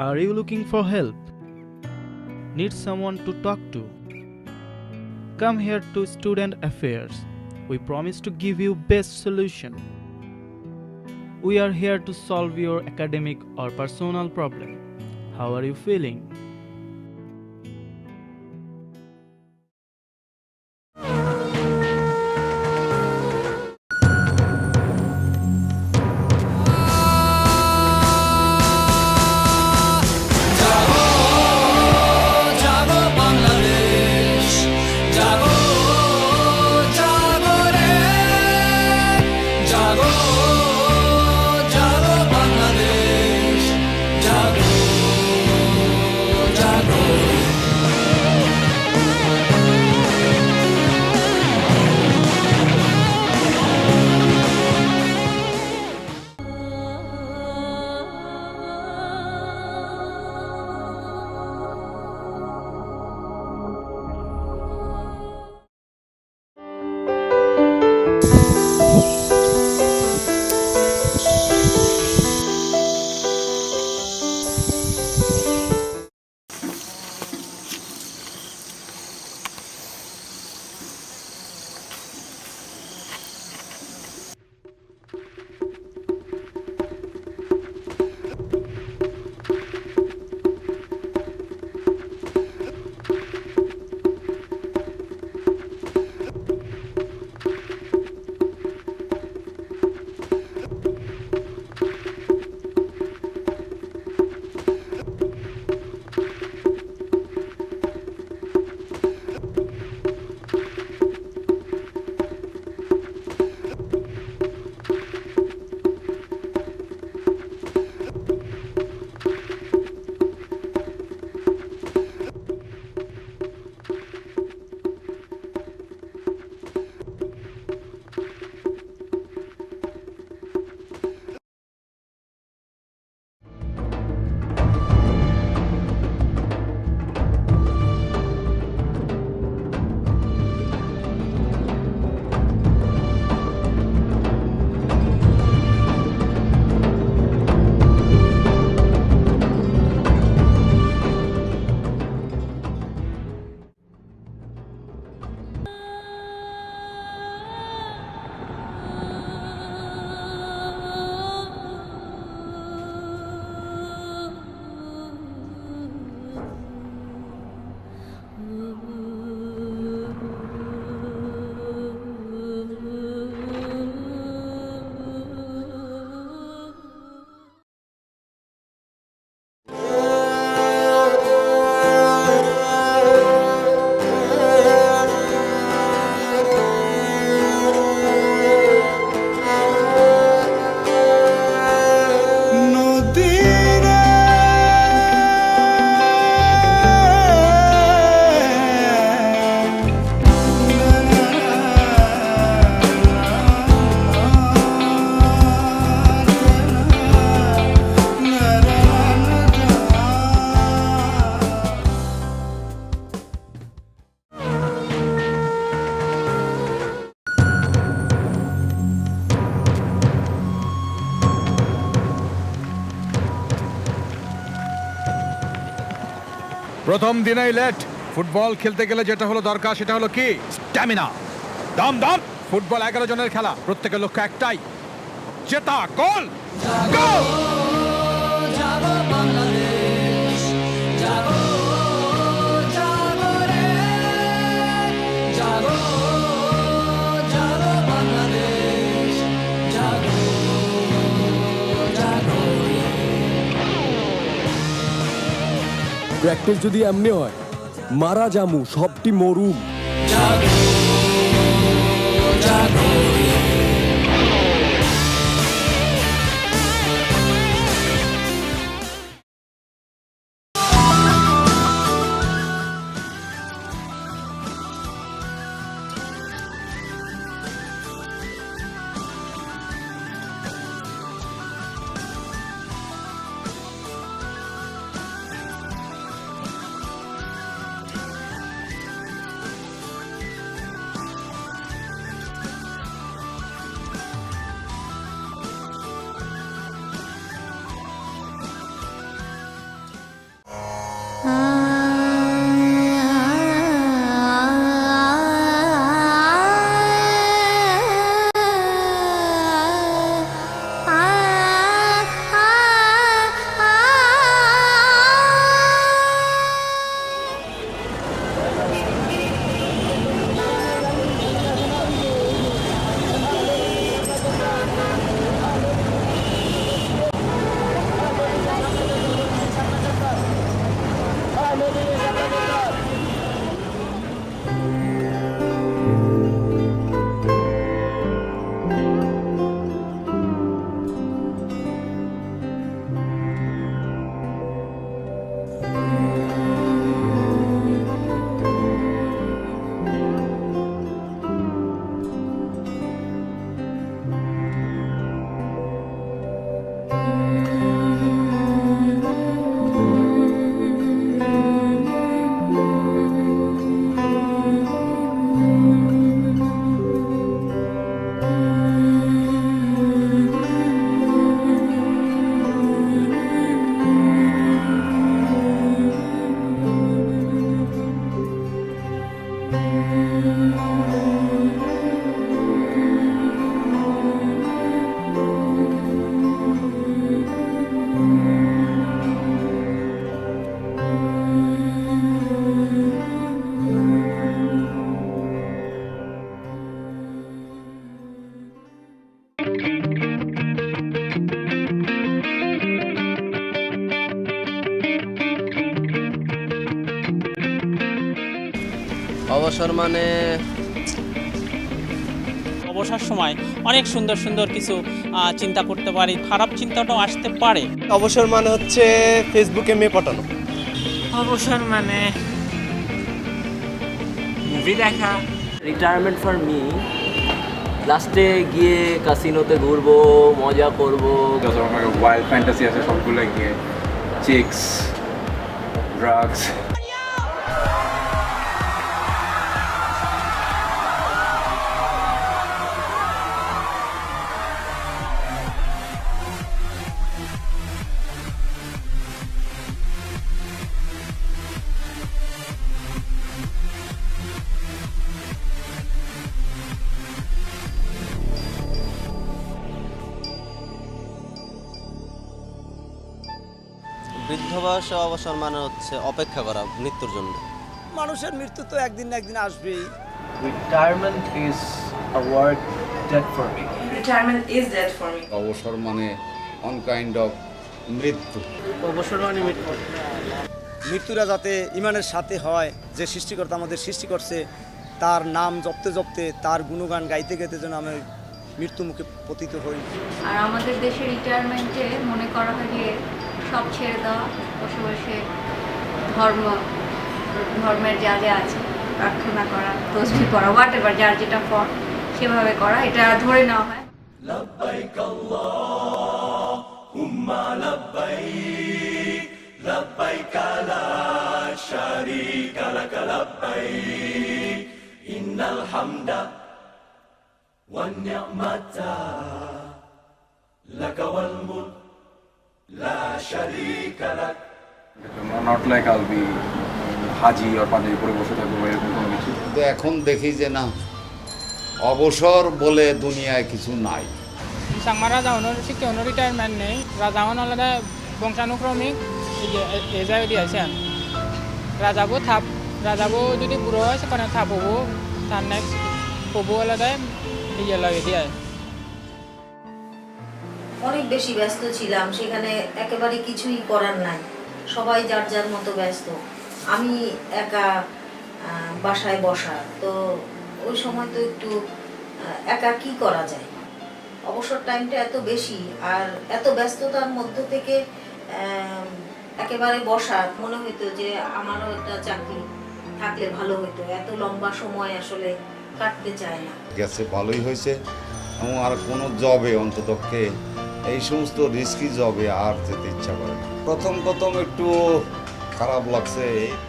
Are you looking for help? Need someone to talk to? Come here to Student Affairs. We promise to give you best solution. We are here to solve your academic or personal problem. How are you feeling? জাগো বাংলাদেশ, জাগো জাগো রে, জাগো জাগো বাংলাদেশ, জাগো জাগো রে। প্রথম দিনেই late. Football খেলতে গেলে যেটা হলো দরকার সেটা হলো কি? স্ট্যামিনা। দম দম। ফুটবল 11 জনের খেলা, প্রত্যেকের লক্ষ্য একটাই, জেতা। গোল গোল। জাগো বাংলাদেশ, জাগো জাগো রে, জাগো জাগো বাংলাদেশ, জাগো জাগো রে। প্র্যাকটিস যদি এমনি হয়, মারা জামু সবটি মরুম। জাগো জাগো রে। অবসর মানে অবসর সময় অনেক সুন্দর সুন্দর কিছু চিন্তা করতে পারি, খারাপ চিন্তাটাও আসতে পারে। অবসর মানে হচ্ছে ফেসবুকে মেয়ে পটানো। অবসর মানে মুভি দেখা। রিটায়ারমেন্ট ফর মি লাস্টে গিয়ে কাসিনোতে ঘুরবো, মজা করবো। যত রকমের ওয়াইল্ড ফ্যান্টাসি আছে সবগুলো গিয়ে চিক্স, ড্রাগস। বৃদ্ধ বয়সে অবসর মানে হচ্ছে অপেক্ষা করা মৃত্যুর জন্য। মানুষের মৃত্যু তো একদিন না একদিন আসবেই। Retirement is a word dead for me. Retirement is dead for me. অবসর মানে অন কাইন্ড অফ মৃত্যু। অবসর মানে মৃত্যু। মৃত্যুরা যাতে ইমানের সাথে হয়, যে সৃষ্টিকর্তা আমাদের সৃষ্টি করছে তার নাম জপতে জপতে, তার গুণগান গাইতে গাইতে যেন আমি মৃত্যু মুখে পতিত হই। আর আমাদের দেশে রিটায়ারমেন্টে মনে করা হয় যে সব ছেড়ে দেওয়া, বসে বসে ধর্মের যা যা আছে প্রার্থনা করা, তসবিহ পড়া, হোয়াট এভার যার যেটা ফর সেভাবে করা, এটা ধরে নেওয়া হয়। লব্বাইক আল্লাহুম্মা লব্বাইক লব্বাইক লা শারীকা লাক লব্বাইক ইন্নাল হামদা ওয়ান নি'মাতা লাক ওয়াল মুলক লা শারীকা লাক। নট লাইক আল বি হাজি আর পাঞ্জাবি পরে বসে থাকবো এরকম কোনো কিছু। কিন্তু এখন দেখি যে না, অবসর বলে দুনিয়ায় কিছু নাই। সাংমা রাজা হনোর শিক্ষা হনোর রিটায়ারমেন্ট নেই, রাজা হন আলাদা বংশানুক্রমিক এজায় দিয়েছেন। রাজাবো যদি বুড়ো হয় সেখানে থাপবো, তার নেক্সট হবো আলাদা লাগে দিয়ে। অনেক বেশি ব্যস্ত ছিলাম, সেখানে একেবারে কিছুই করার নাই, সবাই যার যার মতো ব্যস্ত। আমি একা বাসায় বসা, তো ওই সময় তো একটু একা কি করা যায়। অবসর টাইমটা এত বেশি আর এত ব্যস্ততার মধ্য থেকে একেবারে বসা, মনে হইতো যে আমারও একটা চাকরি থাকলে ভালো হতো। এত লম্বা সময় আসলে কাটতে চায় না। গেছে ভালোই হয়েছে, এবং আর কোনো জবে অন্ততপক্ষে এই সমস্ত রিস্কি জবে আর যেতে ইচ্ছা করে না। প্রথম একটু খারাপ লাগছে,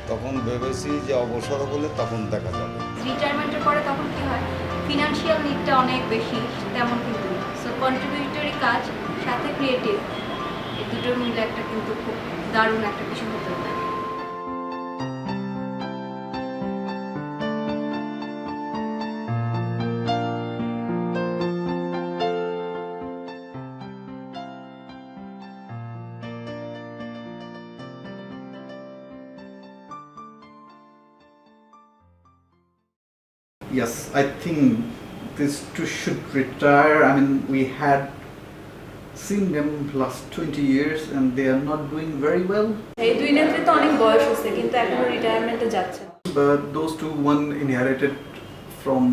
তখন ভেবেছি যে অবসর বলে তখন দেখা যাবে। রিটায়ারমেন্টের পরে তখন কি হয়, ফিনান্সিয়াল নিডটা অনেক বেশি, তেমন কিন্তু সো কন্ট্রিবিউটরি কাজ সাথে ক্রিয়েটিভ, এই দুটোর মিলে একটা কিন্তু খুব দারুণ একটা কিছু হতে পারে। Yes, I think these two should retire. I mean, we had seen them last 20 years and they are not doing very well. এই দুই নেত্রী তো অনেক বয়স হচ্ছে কিন্তু এখনো রিটায়ারমেন্টে যাচ্ছে। But those two, one inherited from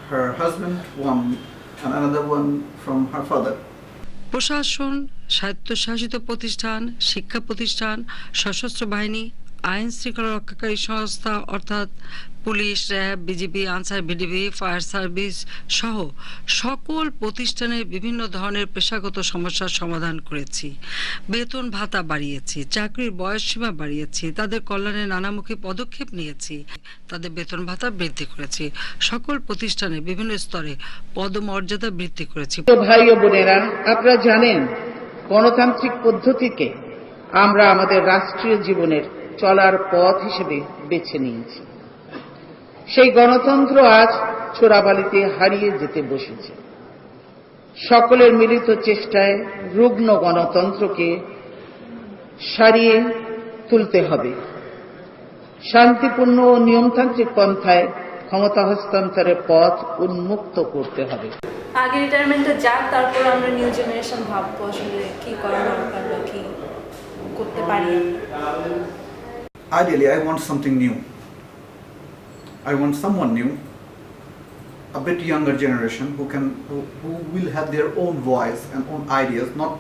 her husband, one and another one from her father. প্রশাসন, স্বায়ত্তশাসিত প্রতিষ্ঠান, শিক্ষা প্রতিষ্ঠান, সশস্ত্র বাহিনী, আইন শৃঙ্খলা রক্ষাকারী সংস্থা অর্থাৎ police, RAB, BGB, answer, VDB, fire service সহ সকল প্রতিষ্ঠানের বিভিন্ন ধরনের পেশাগত সমস্যার সমাধান করেছি। বেতন ভাতা বাড়িয়েছি, চাকরির বয়সসীমা বাড়িয়েছি, তাদের কল্যাণে নানামুখী পদক্ষেপ নিয়েছি, তাদের বেতন ভাতা বৃদ্ধি করেছি, সকল প্রতিষ্ঠানে বিভিন্ন স্তরে পদমর্যাদা বৃদ্ধি করেছি। ভাই ও বোনেরা, আপনারা জানেন গণতান্ত্রিক পদ্ধতিকে আমরা আমাদের রাষ্ট্রীয় জীবনের চলার পথ হিসেবে বেছে নিয়েছি। সেই গণতন্ত্র আজ চোরাবালিতে হারিয়ে যেতে বসেছে। সকলের মিলিত চেষ্টায় রুগ্ন গণতন্ত্রকে সারিয়ে তুলতে হবে। শান্তিপূর্ণ ও নিয়মতান্ত্রিক পন্থায় ক্ষমতা হস্তান্তরের পথ উন্মুক্ত করতে হবে। আগে রিটায়ারমেন্টে যাক, তারপর আমরা নিউ জেনারেশন ভাববো আসলে কি করা দরকার বা কি করতে পারি। Ideally, I want something new. I want someone new, a bit younger generation who will have their own voice and own ideas, not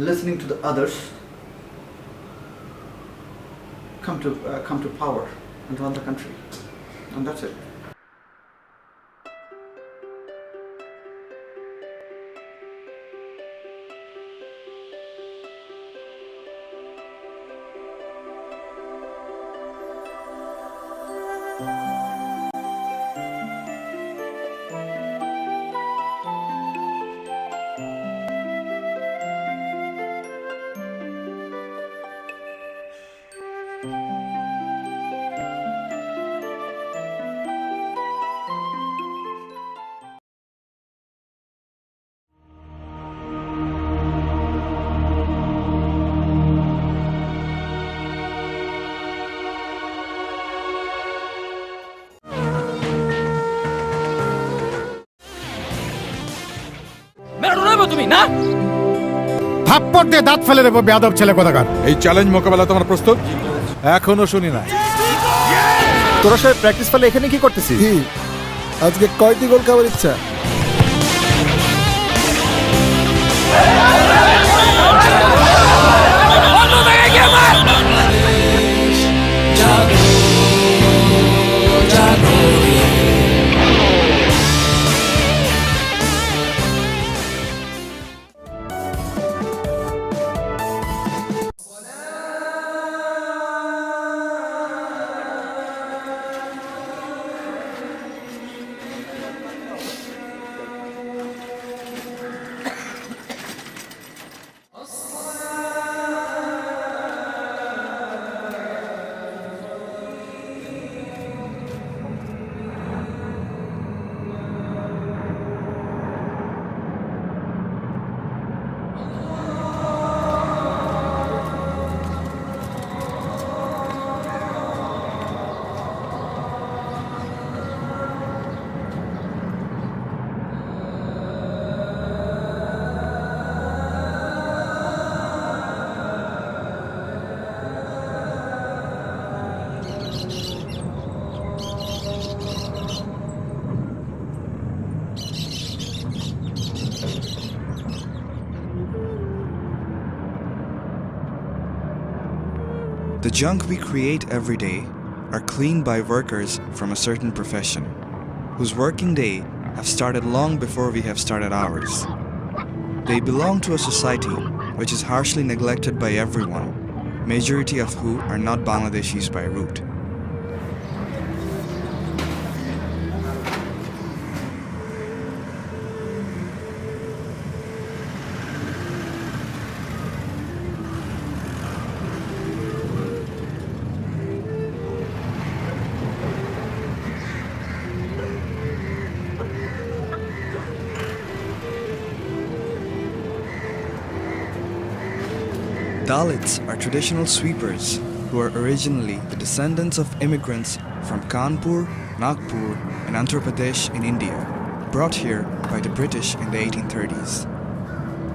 listening to the others, come to power and run the country, and that's it. তুমি না থাপ্পড় দিয়ে দাঁত ফেলে দেবো বেয়াদব ছেলে কোথাকার। এই চ্যালেঞ্জ মোকাবেলা তোমার প্রস্তুত? এখনো শুনি না। তোরা সবাই প্র্যাকটিস ফেলে এখানে কি করতেছিস? আজকে কয়টি গোল খাবার ইচ্ছা? The junk we create every day are cleaned by workers from a certain profession, whose working day have started long before we have started ours. They belong to a society which is harshly neglected by everyone, majority of who are not Bangladeshis by root. Dalits are traditional sweepers who are originally the descendants of immigrants from Kanpur, Nagpur and Andhra Pradesh in India, brought here by the British in the 1830s.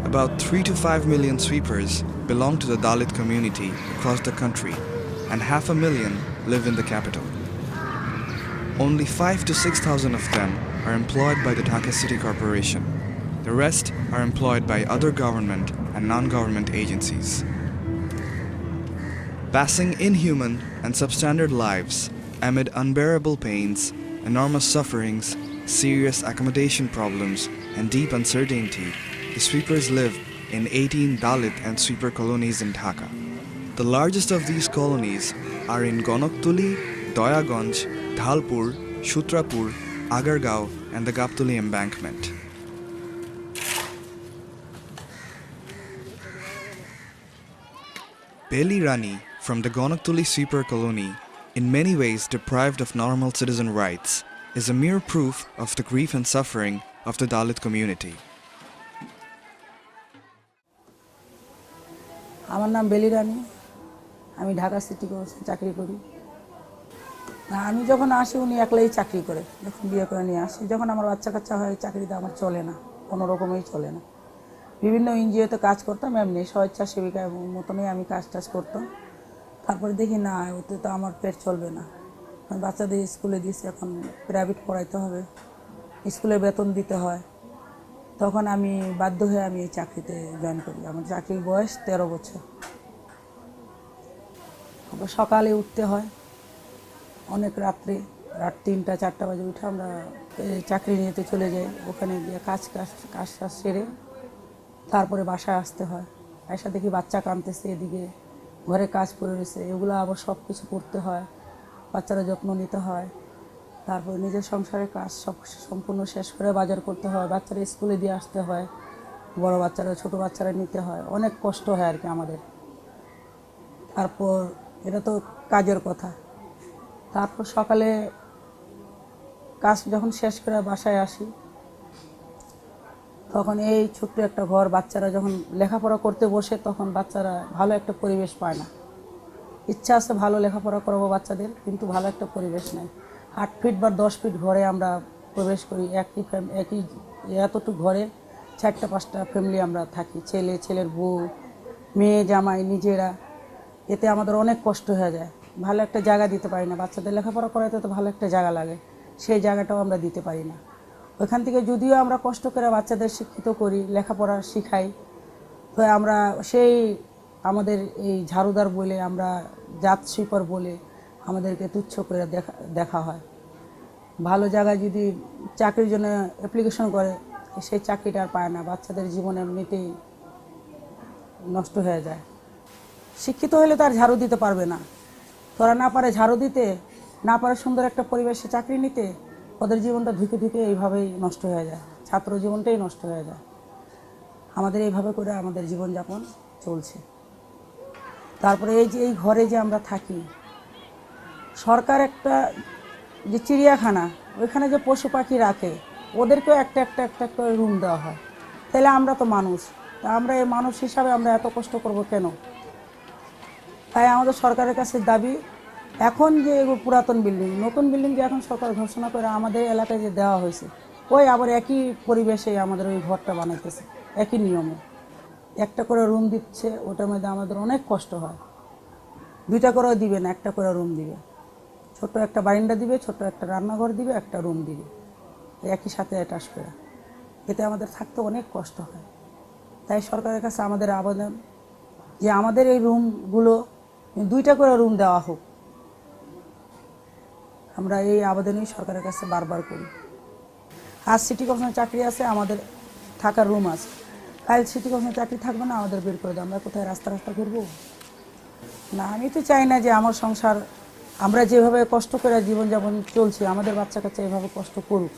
About 3 to 5 million sweepers belong to the Dalit community across the country, and 500,000 live in the capital. Only 5 to 6,000 of them are employed by the Dhaka City Corporation. The rest are employed by other government and non-government agencies. Passing inhuman and substandard lives amid unbearable pains, enormous sufferings, serious accommodation problems, and deep uncertainty, the sweepers live in 18 Dalit and sweeper colonies in Dhaka. The largest of these colonies are in Gonoktuli, Dayaganj, Dhalpur, Shutrapur, Agargaon, and the Gaptuli embankment. Beli Rani from the Gonoktuli sweeper colony, in many ways deprived of normal citizen rights, is a mere proof of the grief and suffering of the Dalit community. আমার নাম বেলি রানী, আমি Dhaka city চাকরি করি। আমি যখন আসি উনি একলাই চাকরি করে, যখন বিয়ে করে নিয়ে আসি, যখন আমার বাচ্চা কাচ্চা হয় চাকরিতে আমার চলে না, কোনো রকমেই চলে না। বিভিন্ন এনজিওতে কাজ করতাম, এমনি স্বেচ্ছাসেবিকার মতনই আমি কাজ টাজ করতাম। তারপরে দেখি না ওতে তো আমার পেট চলবে না, বাচ্চাদের স্কুলে দিয়েছি, এখন প্রাইভেট পড়াইতে হবে, স্কুলে বেতন দিতে হয়। তখন আমি বাধ্য হয়ে আমি এই চাকরিতে জয়েন করি। আমার চাকরির বয়স 13 বছর। সকালে উঠতে হয় অনেক রাত্রে, রাত 3টা-4টা বাজে উঠে আমরা চাকরি নিতে চলে যাই। ওখানে গিয়ে কাজ সেরে তারপরে বাসায় আসতে হয়। এসে দেখি বাচ্চা কাঁদতেছে, এদিকে ঘরে কাজ করে রয়েছে, এগুলো আবার সব কিছু করতে হয়, বাচ্চারা যত্ন নিতে হয়। তারপরে নিজের সংসারের কাজ সব সম্পূর্ণ শেষ করে বাজার করতে হয়, বাচ্চারা স্কুলে দিয়ে আসতে হয়, বড় বাচ্চারা ছোট বাচ্চারা নিতে হয়, অনেক কষ্ট হয় আর কি আমাদের। তারপর এটা তো কাজের কথা। তারপর সকালে কাজ যখন শেষ করে বাসায় আসি, তখন এই ছোট্ট একটা ঘর, বাচ্চারা যখন লেখাপড়া করতে বসে তখন বাচ্চারা ভালো একটা পরিবেশ পায় না। ইচ্ছা আছে ভালো লেখাপড়া করবো বাচ্চাদের, কিন্তু ভালো একটা পরিবেশ নেই। 8 ফিট বা 10 ফিট ঘরে আমরা প্রবেশ করি, একই এতটুকু ঘরে 4টা-5টা ফ্যামিলি আমরা থাকি, ছেলের বউ, মেয়ে, জামাই, নিজেরা। এতে আমাদের অনেক কষ্ট হয়ে যায়, ভালো একটা জায়গা দিতে পারি না। বাচ্চাদের লেখাপড়া করাতে তো ভালো একটা জায়গা লাগে, সেই জায়গাটাও আমরা দিতে পারি না। ওইখান থেকে যদিও আমরা কষ্ট করে বাচ্চাদের শিক্ষিত করি, লেখাপড়া শিখাই, তো আমরা সেই আমাদের এই ঝাড়ুদার বলে, আমরা জাত সুইপার বলে আমাদেরকে তুচ্ছ করে দেখা হয়। ভালো জায়গায় যদি চাকরির জন্য অ্যাপ্লিকেশন করে, সেই চাকরিটা আর পায় না, বাচ্চাদের জীবন এমনিতেই নষ্ট হয়ে যায়। শিক্ষিত হলে তো আর ঝাড়ু দিতে পারবে না, তোরা না পারে ঝাড়ু দিতে, না পারে সুন্দর একটা পরিবেশে চাকরি নিতে, ওদের জীবনটা ধুকে ধুকে এইভাবেই নষ্ট হয়ে যায়, ছাত্র জীবনটাই নষ্ট হয়ে যায়। আমাদের এইভাবে করে আমাদের জীবনযাপন চলছে। তারপরে এই ঘরে যে আমরা থাকি, সরকার একটা যে চিড়িয়াখানা, ওইখানে যে পশু পাখি রাখে, ওদেরকেও একটা করে রুম দেওয়া হয়। তাহলে আমরা তো মানুষ, তা আমরা এই মানুষ হিসাবে আমরা এত কষ্ট করব কেন? তাই আমাদের সরকারের কাছে দাবি, এখন যে পুরাতন বিল্ডিং, নতুন বিল্ডিং যে এখন সরকার ঘোষণা করে আমাদের এলাকায় যে দেওয়া হয়েছে, ওই আবার একই পরিবেশে আমাদের ওই ঘরটা বানাইতেছে, একই নিয়মে একটা করে রুম দিচ্ছে। ওটার মধ্যে আমাদের অনেক কষ্ট হয়। 2টা করেও দিবে না, একটা করে রুম দিবে, ছোট একটা বারান্দা দিবে, ছোট একটা রান্নাঘর দিবে, একটা রুম দিবে, একই সাথে অ্যাটাচ করে। এতে আমাদের থাকতে অনেক কষ্ট হয়। তাই সরকারের কাছে আমাদের আবেদন যে আমাদের এই রুমগুলো 2টা করে রুম দেওয়া হোক। আমরা এই আবেদনই সরকারের কাছে বারবার করি। আজ সিটি কর্পোরেশনের চাকরি আছে, আমাদের থাকার রুম আছে, কাল সিটি কর্পোরেশনের চাকরি থাকবে না, আমাদের বের করে দেয়, আমরা কোথায় রাস্তা ঘুরবো? না, আমি তো চাই না যে আমার সংসার, আমরা যেভাবে কষ্ট করে জীবনযাপন চলছে, আমাদের বাচ্চা কাচ্চা এভাবে কষ্ট করুক,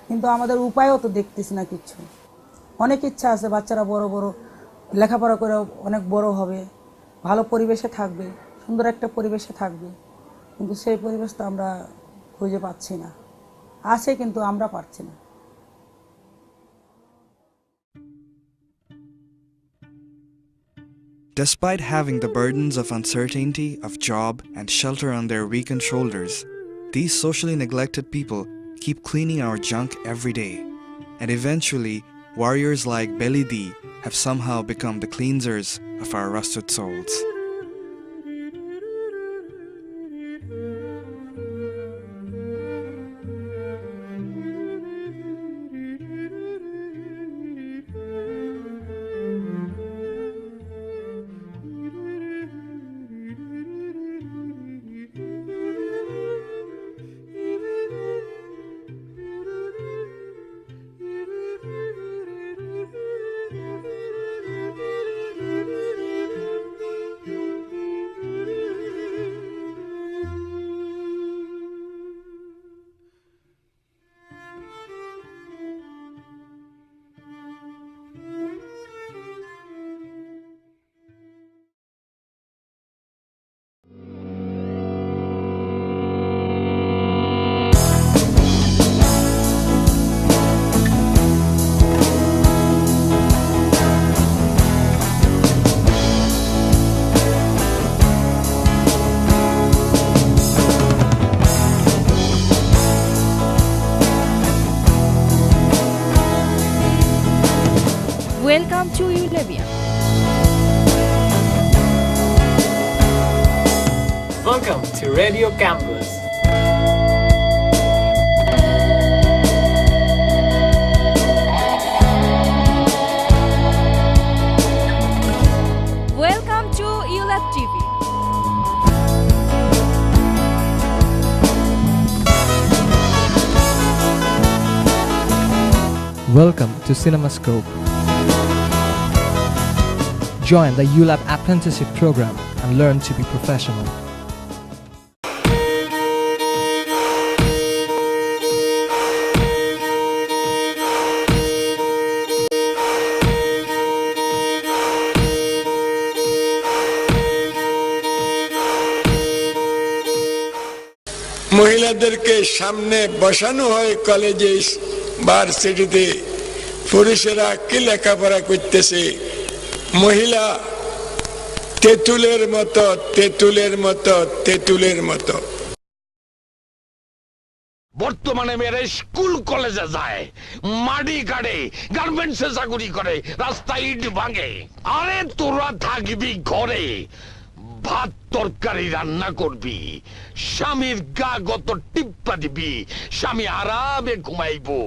কিন্তু আমাদের উপায়ও তো দেখতেছি না কিচ্ছু। অনেক ইচ্ছা আছে বাচ্চারা বড় লেখাপড়া করে অনেক বড় হবে, ভালো পরিবেশে থাকবে, সুন্দর একটা পরিবেশে থাকবে, কিন্তু সেই পরিবেশ তো আমরা খুঁজে পাচ্ছি না। আছে কিন্তু আমরা পারছি না। Despite having the burdens of uncertainty, of job, and shelter on their weakened shoulders, these socially neglected people keep cleaning our junk every day. And eventually, warriors like Belly D have somehow become the cleansers of our rusted souls. Welcome to Ulevia. Welcome to Radio Campus. Welcome to CinemaScope. Join the ULAB apprenticeship program and learn to be professional. মহিলাদেরকে সামনে বসানো হয় কলেজে ভার্সিটিতে, পুরুষেরা কি লেখাপড়া করতেছে, মহিলা তেঁতুলের মতো তেঁতুলের মতো তেঁতুলের মতো। বর্তমানে মেয়েরা স্কুল কলেজে যায়, মাটি কাটে, গার্মেন্টসে চাকরি করে, রাস্তায় ইট ভাঙে। আরে তোরা থাকবি ঘরে, ভাত তরকারি রান্না করবি, স্বামীর গা গত টিপ্পা দিবি, স্বামী আরামে ঘুমাইবো,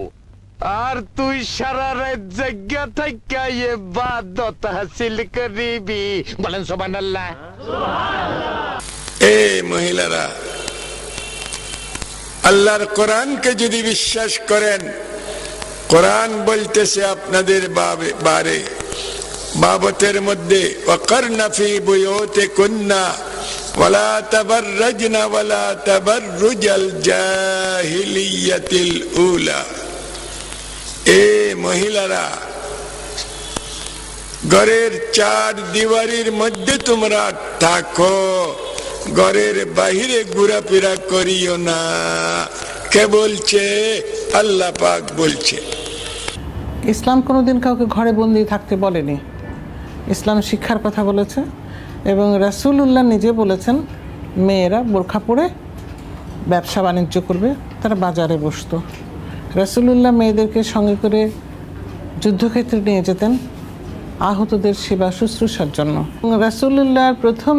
আর তুই সারা রাত জায়গা থাকা ইবাদত হাসিল করিবি। বলেন সুবহানাল্লাহ। এ মহিলারা, আল্লাহর কোরআনকে যদি বিশ্বাস করেন, কোরআন বলতেছে আপনাদের বারে বাবতের মধ্যে ওয়াকারনা ফি বুয়ুতিকুন্না ওয়ালা তাবাররাজনা ওয়ালা তাবাররুজাল জাহিলিয়াতিল উলা। এ মহিলারা, ঘরের চার দিওয়ারির মধ্যে তোমরা থাকো, ঘরের বাহিরে ঘোরাফেরা করিও না। কে বলছে? আল্লাহ পাক বলছে। ইসলাম কোনোদিন কাউকে ঘরে বন্দি থাকতে বলেনি। ইসলাম শিক্ষার কথা বলেছে এবং রাসূলুল্লাহ নিজে বলেছেন মেয়েরা বোরখা পরে ব্যবসা বাণিজ্য করবে, তারা বাজারে বসতো। রাসূলুল্লাহ মেয়েদেরকে সঙ্গে করে যুদ্ধক্ষেত্রে নিয়ে যেতেন আহতদের সেবা শুশ্রূষার জন্য। রাসূলুল্লাহর প্রথম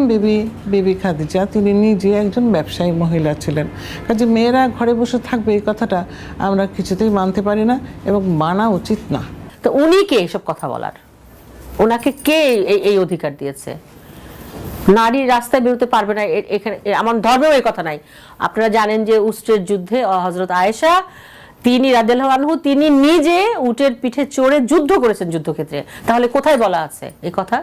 বিবি খাদিজা, তিনি নিজে একজন ব্যবসায়ী মহিলা ছিলেন। কাজে মেয়েরা ঘরে বসে থাকবে এই কথাটা আমরা কিছুতেই মানতে পারি না এবং মানা উচিত না। তো উনি কে এসব কথা বলার? ওনাকে কে এই অধিকার দিয়েছে? নারী রাস্তায় বেরোতে পারবে না, এখানে আমার ধর্মেও এই কথা নাই। আপনারা জানেন যে উষ্ট্রের যুদ্ধে হযরত আয়েশা তিনি রাদিয়াল্লাহু আনহু তিনি নিজে উটের পিঠে চড়ে যুদ্ধ করেছেন যুদ্ধক্ষেত্রে। তাহলে কোথায় বলা আছে এই কথা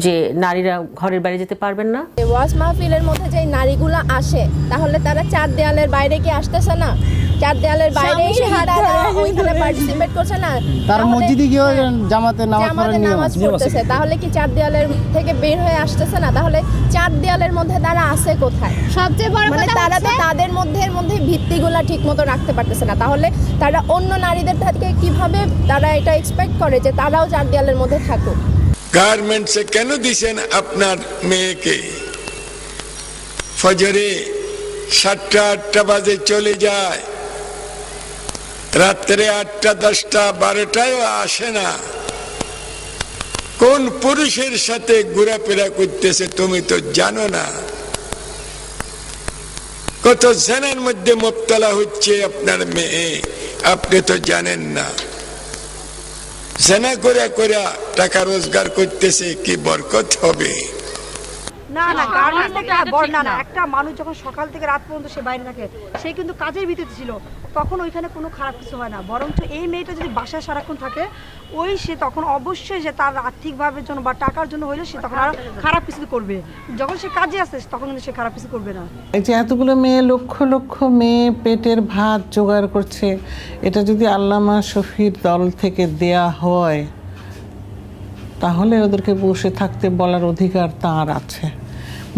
যে নারীরা ঘরের বাইরে যেতে পারবেন না? ওয়াজ মাহফিলের মধ্যে যে নারীগুলো আসে, তাহলে তারা চার দেয়ালের বাইরে কি আসতেছে না? চার দেয়ালের বাইরে এসে তারা ওইখানে পার্টিসিপেট করছে না? তার মসজিদে গিয়ে জামাতে নামাজ পড়তেছে, তাহলে কি চার দেয়ালের থেকে বের হয়ে আসতেছে না? তাহলে চার দেয়ালের মধ্যে তারা আছে কোথায়? সবচেয়ে বড় কথা তারা তো তাদের মধ্যে ভিত্তিগুলো ঠিকমতো রাখতে পারতেছে না। তাহলে তারা অন্য নারীদের থেকে কিভাবে তারা এটা এক্সপেক্ট করে যে তারাও চার দেয়ালের মধ্যে থাকুক? গার্মেন্টসে কেন দিছেন আপনার মেয়েকে? ফজরে 7টা-8টা বাজে চলে যায়, রাত্রে 8টা 10টা 12টায় আসে না। কোন পুরুষের সাথে ঘোরাফেরা করতেছে তুমি তো জানো না? কত জেনার মধ্যে মুবতলা হচ্ছে আপনার মেয়ে, আপনি তো জানেন না। জেনা করে করে টাকা রোজগার করতেছে, কি বরকত হবে? না না, গার্মেন্টস একটা বর্ণনা না। একটা মানুষ যখন সকাল থেকে রাত পর্যন্ত সে বাইরে থাকে, সে কিন্তু কাজের ভিত্তিতে ছিল, তখন ওইখানে কোনো খারাপ কিছু হয় না। বরঞ্চ এই মেয়েটা যদি বাসায় সারাক্ষণ থাকে, সে তখন অবশ্যই যে তার আর্থিকভাবে জন্য বা টাকার জন্য হইলে সে তখন আরো খারাপ কিছু করবে। যখন সে কাজে আসে তখন কিন্তু সে খারাপ কিছু করবে না। এই যে এতগুলো মেয়ে, লক্ষ লক্ষ মেয়ে পেটের ভাত জোগাড় করছে, এটা যদি আল্লামা শফির দল থেকে দেয়া হয়, তাহলে ওদেরকে বসে থাকতে বলার অধিকার তার আছে।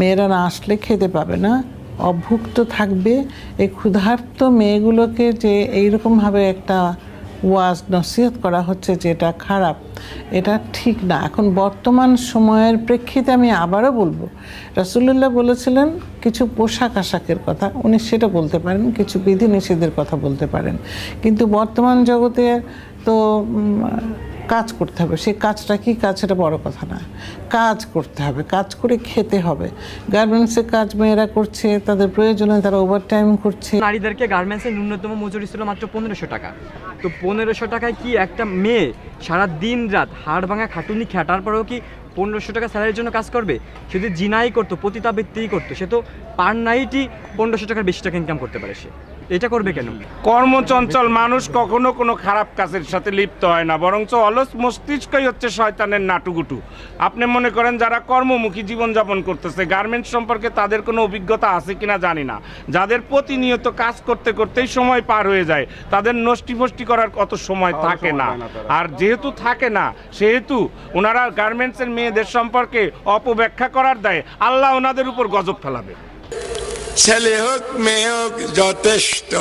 মেয়েরা না আসলে খেতে পাবে না, অভুক্ত থাকবে। এই ক্ষুধার্ত মেয়েগুলোকে যে এইরকমভাবে একটা ওয়াজ নসিহত করা হচ্ছে যে এটা খারাপ, এটা ঠিক না। এখন বর্তমান সময়ের প্রেক্ষিতে আমি আবারও বলবো, রাসূলুল্লাহ বলেছিলেন কিছু পোশাক আশাকের কথা, উনি সেটা বলতে পারেন, কিছু বিধিনিষেধের কথা বলতে পারেন, কিন্তু বর্তমান জগতে তো কাজ করতে হবে। সেই কাজটা কি কাজ সেটা বড় কথা না, কাজ করতে হবে, কাজ করে খেতে হবে। গার্মেন্টসে কাজ মেয়েরা করছে, তাদের প্রয়োজনে তারা ওভারটাইম করছে। নারীদেরকে গার্মেন্টসের ন্যূনতম মজুরি ছিল মাত্র 1500 টাকা। তো 1500 টাকায় কি একটা মেয়ে সারা দিন রাত হাড় ভাঙা খাটুনি খাটার পরেও কি 1500 টাকা স্যালারির জন্য কাজ করবে? সে যদি জিনাই করতো, পতিতাবৃত্তিই করতো, সে তো পার নাইটই 1500 টাকার বেশি টাকা ইনকাম করতে পারে সে। এটা করবে কেন? কর্মচঞ্চল মানুষ কখনো কোনো খারাপ কাজের সাথে লিপ্ত হয় না, বরঞ্চ অলস মস্তিষ্কই হচ্ছে শয়তানের নাটুগুটু। আপনি মনে করেন যারা কর্মমুখী জীবনযাপন করতেছে, গার্মেন্টস সম্পর্কে তাদের কোনো অভিজ্ঞতা আছে কিনা জানি না, যাদের প্রতিনিয়ত কাজ করতে করতেই সময় পার হয়ে যায়, তাদের নষ্টি ফষ্টি করার কত সময় থাকে না। আর যেহেতু থাকে না, সেহেতু ওনারা গার্মেন্টসের মেয়েদের সম্পর্কে অপব্যাখ্যা করার দায়ে আল্লাহ ওনাদের উপর গজব ফেলাবে। ছেলে হোক মেয়ে হোক যথেষ্ট।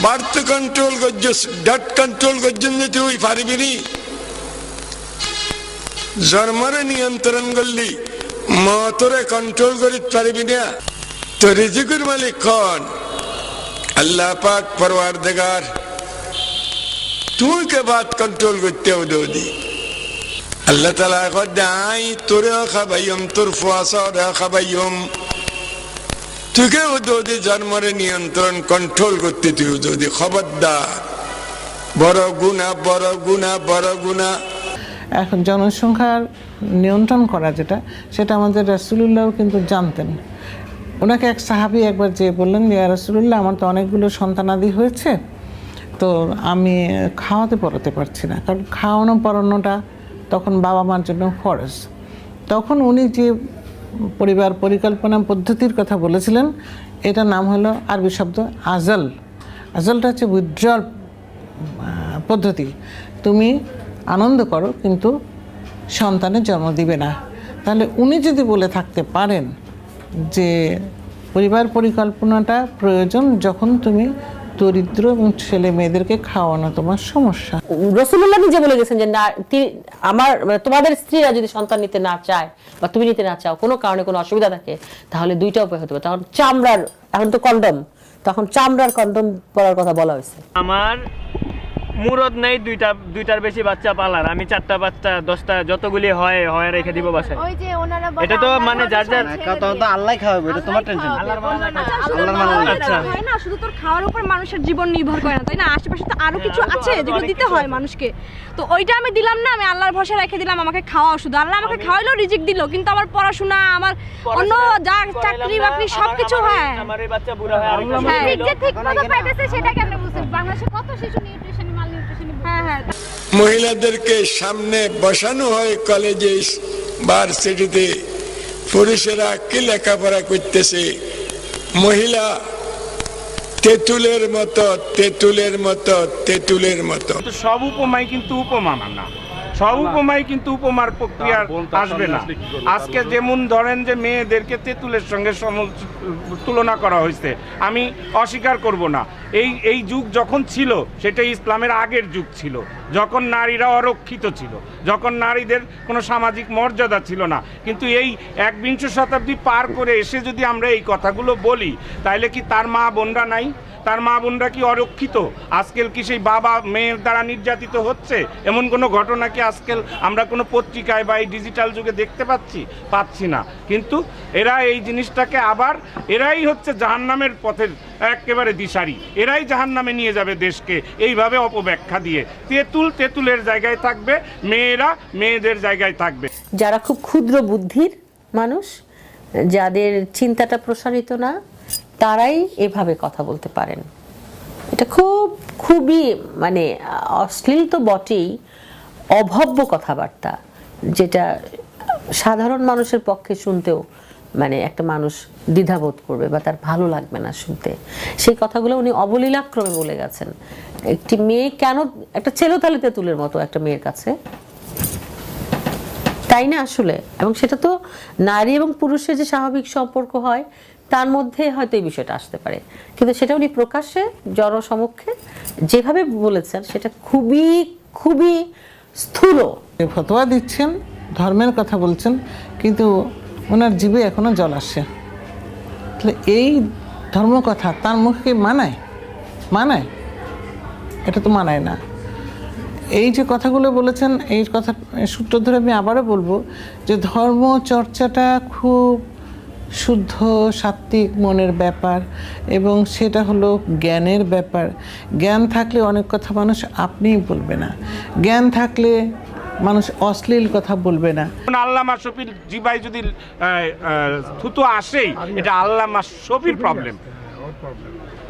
বার্থ কন্ট্রোল করছিস, ডট কন্ট্রোল করছেন যে তুই পারবি নি। জন্মরে নিয়ন্ত্রণ করলি, মতরে কন্ট্রোল করিতে পারবি না। তো রিজিকুর মালিক কোন? আল্লাহ পাক পরওয়ারদিগার। তুই কে বাত কন্ট্রোল করতে হদি? আল্লাহ তাআলা কদাই তোরে খাবাইম, তোর ফুয়াসারে খাবাইম। তুই কে যদি জন্মরে নিয়ন্ত্রণ কন্ট্রোল করতে, তুই যদি খবরদার। বড় গুনাহ, বড় গুনাহ, বড় গুনাহ। এখন জনসংখ্যার নিয়ন্ত্রণ করা যেটা, সেটা আমাদের রাসূলুল্লাহও কিন্তু জানতেন। ওনাকে এক সাহাবী একবার যে বললেন, ইয়া রাসূলুল্লাহ, আমার তো অনেকগুলো সন্তানাদি হয়েছে, তো আমি খাওয়াতে পড়াতে পারছি না, কারণ খাওয়ানো পড়ানোটা তখন বাবা মার জন্য ফরজ। তখন উনি যে পরিবার পরিকল্পনা পদ্ধতির কথা বলেছিলেন, এটার নাম হলো আরবি শব্দ আজল। আজলটা হচ্ছে উইথড্রল পদ্ধতি। তুমি আনন্দ করো কিন্তু সন্তানের জন্ম দিবে না। তাহলে উনি যদি বলে থাকতে পারেন যে পরিবার পরিকল্পনাটা প্রয়োজন যখন তুমি দরিদ্র এবং ছেলে মেয়েদেরকে খাওয়ানো তোমার সমস্যা। রাসূলুল্লাহ নিজে বলে গেছেন যে আমার তোমাদের স্ত্রীরা যদি সন্তান নিতে না চায় বা তুমি নিতে না চাও, কোনো কারণে কোনো অসুবিধা থাকে, তাহলে দুইটা উপায় হতে পারে। তখন চামড়ার, এখন তো কন্ডম, তখন চামড়ার কন্ডম পরার কথা বলা হয়েছে। আমার মুরদ নেই দুইটার বেশি বাচ্চা পালার, আমি 4টা 5টা 10টা যতগুলি হয় রেখে দিব বাসায়। ওই যে ওনারা বলে এটা তো মানে যার যার তো আল্লাহ খাওয়াবে, এটা তোমার টেনশন। আল্লাহর মানা আচ্ছা হয় না, শুধু তোর খাওয়ার উপর মানুষের জীবন নির্ভর করে না, তাই না? আশেপাশে তো আরো কিছু আছে যেগুলো দিতে হয় মানুষকে। তো ওইটা আমি দিলাম না, আমি আল্লাহর ভরসা রেখে দিলাম, আমাকে খাওয়া শুধু। আল্লাহ আমাকে খাওয়াইলো, রিজিক দিল, কিন্তু আমার পড়াশোনা, আমার অন্য যা চাকরি বাকরি সবকিছু, হ্যাঁ আমার এই বাচ্চা বুড়া হয় আর যে ঠিক মতো পাইতেছে সেটা কেন বুঝছেন? বাংলাদেশে কত শিশু নিউট্রিশন মালনিউট্রিশন। হ্যাঁ হ্যাঁ, মহিলাদেরকে সামনে বসানো হয় কলেজে, ভার্সিটিতে। পুরুষেরা কি লেখাপড়া করতেছে? মহিলা তেঁতুলের মতো, তেঁতুলের মতো, তেঁতুলের মতো। সব উপমাই কিন্তু উপমা না, সব উপমাই কিন্তু উপমার প্রক্রিয়া আসবে না। আজকে যেমন ধরেন যে মেয়েদেরকে তেঁতুলের সঙ্গে তুলনা করা হয়েছে, আমি অস্বীকার করব না। এই যুগ যখন ছিল, সেটা ইসলামের আগের যুগ ছিল, যখন নারীরা অরক্ষিত ছিল, যখন নারীদের কোনো সামাজিক মর্যাদা ছিল না। কিন্তু এই 21 শতাব্দী পার করে এসে যদি আমরা এই কথাগুলো বলি, তাহলে কি তার মা বোনরা নাই? তার মা বোনরা কি অরক্ষিত? আজকাল কি সেই বাবা মেয়ের দ্বারা নির্যাতিত হচ্ছে? এমন কোনো ঘটনা কি আজকাল আমরা কোনো পত্রিকায় বা এই ডিজিটাল যুগে দেখতে পাচ্ছি না। কিন্তু এরা এই জিনিসটাকে আবার, এরাই হচ্ছে জাহান্নামের পথের একেবারে দিশারি, এরাই জাহান্নামে নিয়ে যাবে দেশকে এইভাবে অপব্যাখ্যা দিয়ে। তেঁতুলের জায়গায় থাকবে, মেয়েরা মেয়েদের জায়গায় থাকবে। যারা খুব ক্ষুদ্র বুদ্ধির মানুষ, যাদের চিন্তাটা প্রসারিত না, তারাই এভাবে কথা বলতে পারেন। এটা খুবই মানে অশ্লীল তো বটেই, অভব্য কথাবার্তা, যেটা সাধারণ মানুষের পক্ষে শুনতেও মানে একটা মানুষ দ্বিধাবোধ করবে বা তার ভালো লাগবে না শুনতে। সেই কথাগুলো উনি অবলীলাক্রমে বলে গেছেন। একটি মেয়ে কেন, একটা ছেলে তাহলে তেঁতুলের মতো একটা মেয়ের কাছে, তাই না আসলে? এবং সেটা তো নারী এবং পুরুষের যে স্বাভাবিক সম্পর্ক হয় তার মধ্যে হয়তো এই বিষয়টা আসতে পারে, কিন্তু সেটা উনি প্রকাশ্যে জনসমক্ষে যেভাবে বলেছেন, সেটা খুবই খুবই স্থূল। ফতোয়া দিচ্ছেন, ধর্মের কথা বলছেন, কিন্তু ওনার জিভে এখনো জল আসছে। তাহলে এই ধর্মকথা তার মুখে মানায়? এটা তো মানায় না। এই যে কথাগুলো বলেছেন, এই কথা সূত্র ধরে আমি আবারও বলবো যে ধর্ম চর্চাটা খুব শুদ্ধ সাত্ত্বিক মনের ব্যাপার, এবং সেটা হলো জ্ঞানের ব্যাপার। জ্ঞান থাকলে অনেক কথা মানুষ আপনিই বলবে না, জ্ঞান থাকলে মানুষ অশ্লীল কথা বলবে না। আল্লামা শফির জিবাই যদি থুতু আসেই, এটা আল্লামা শফির প্রবলেম,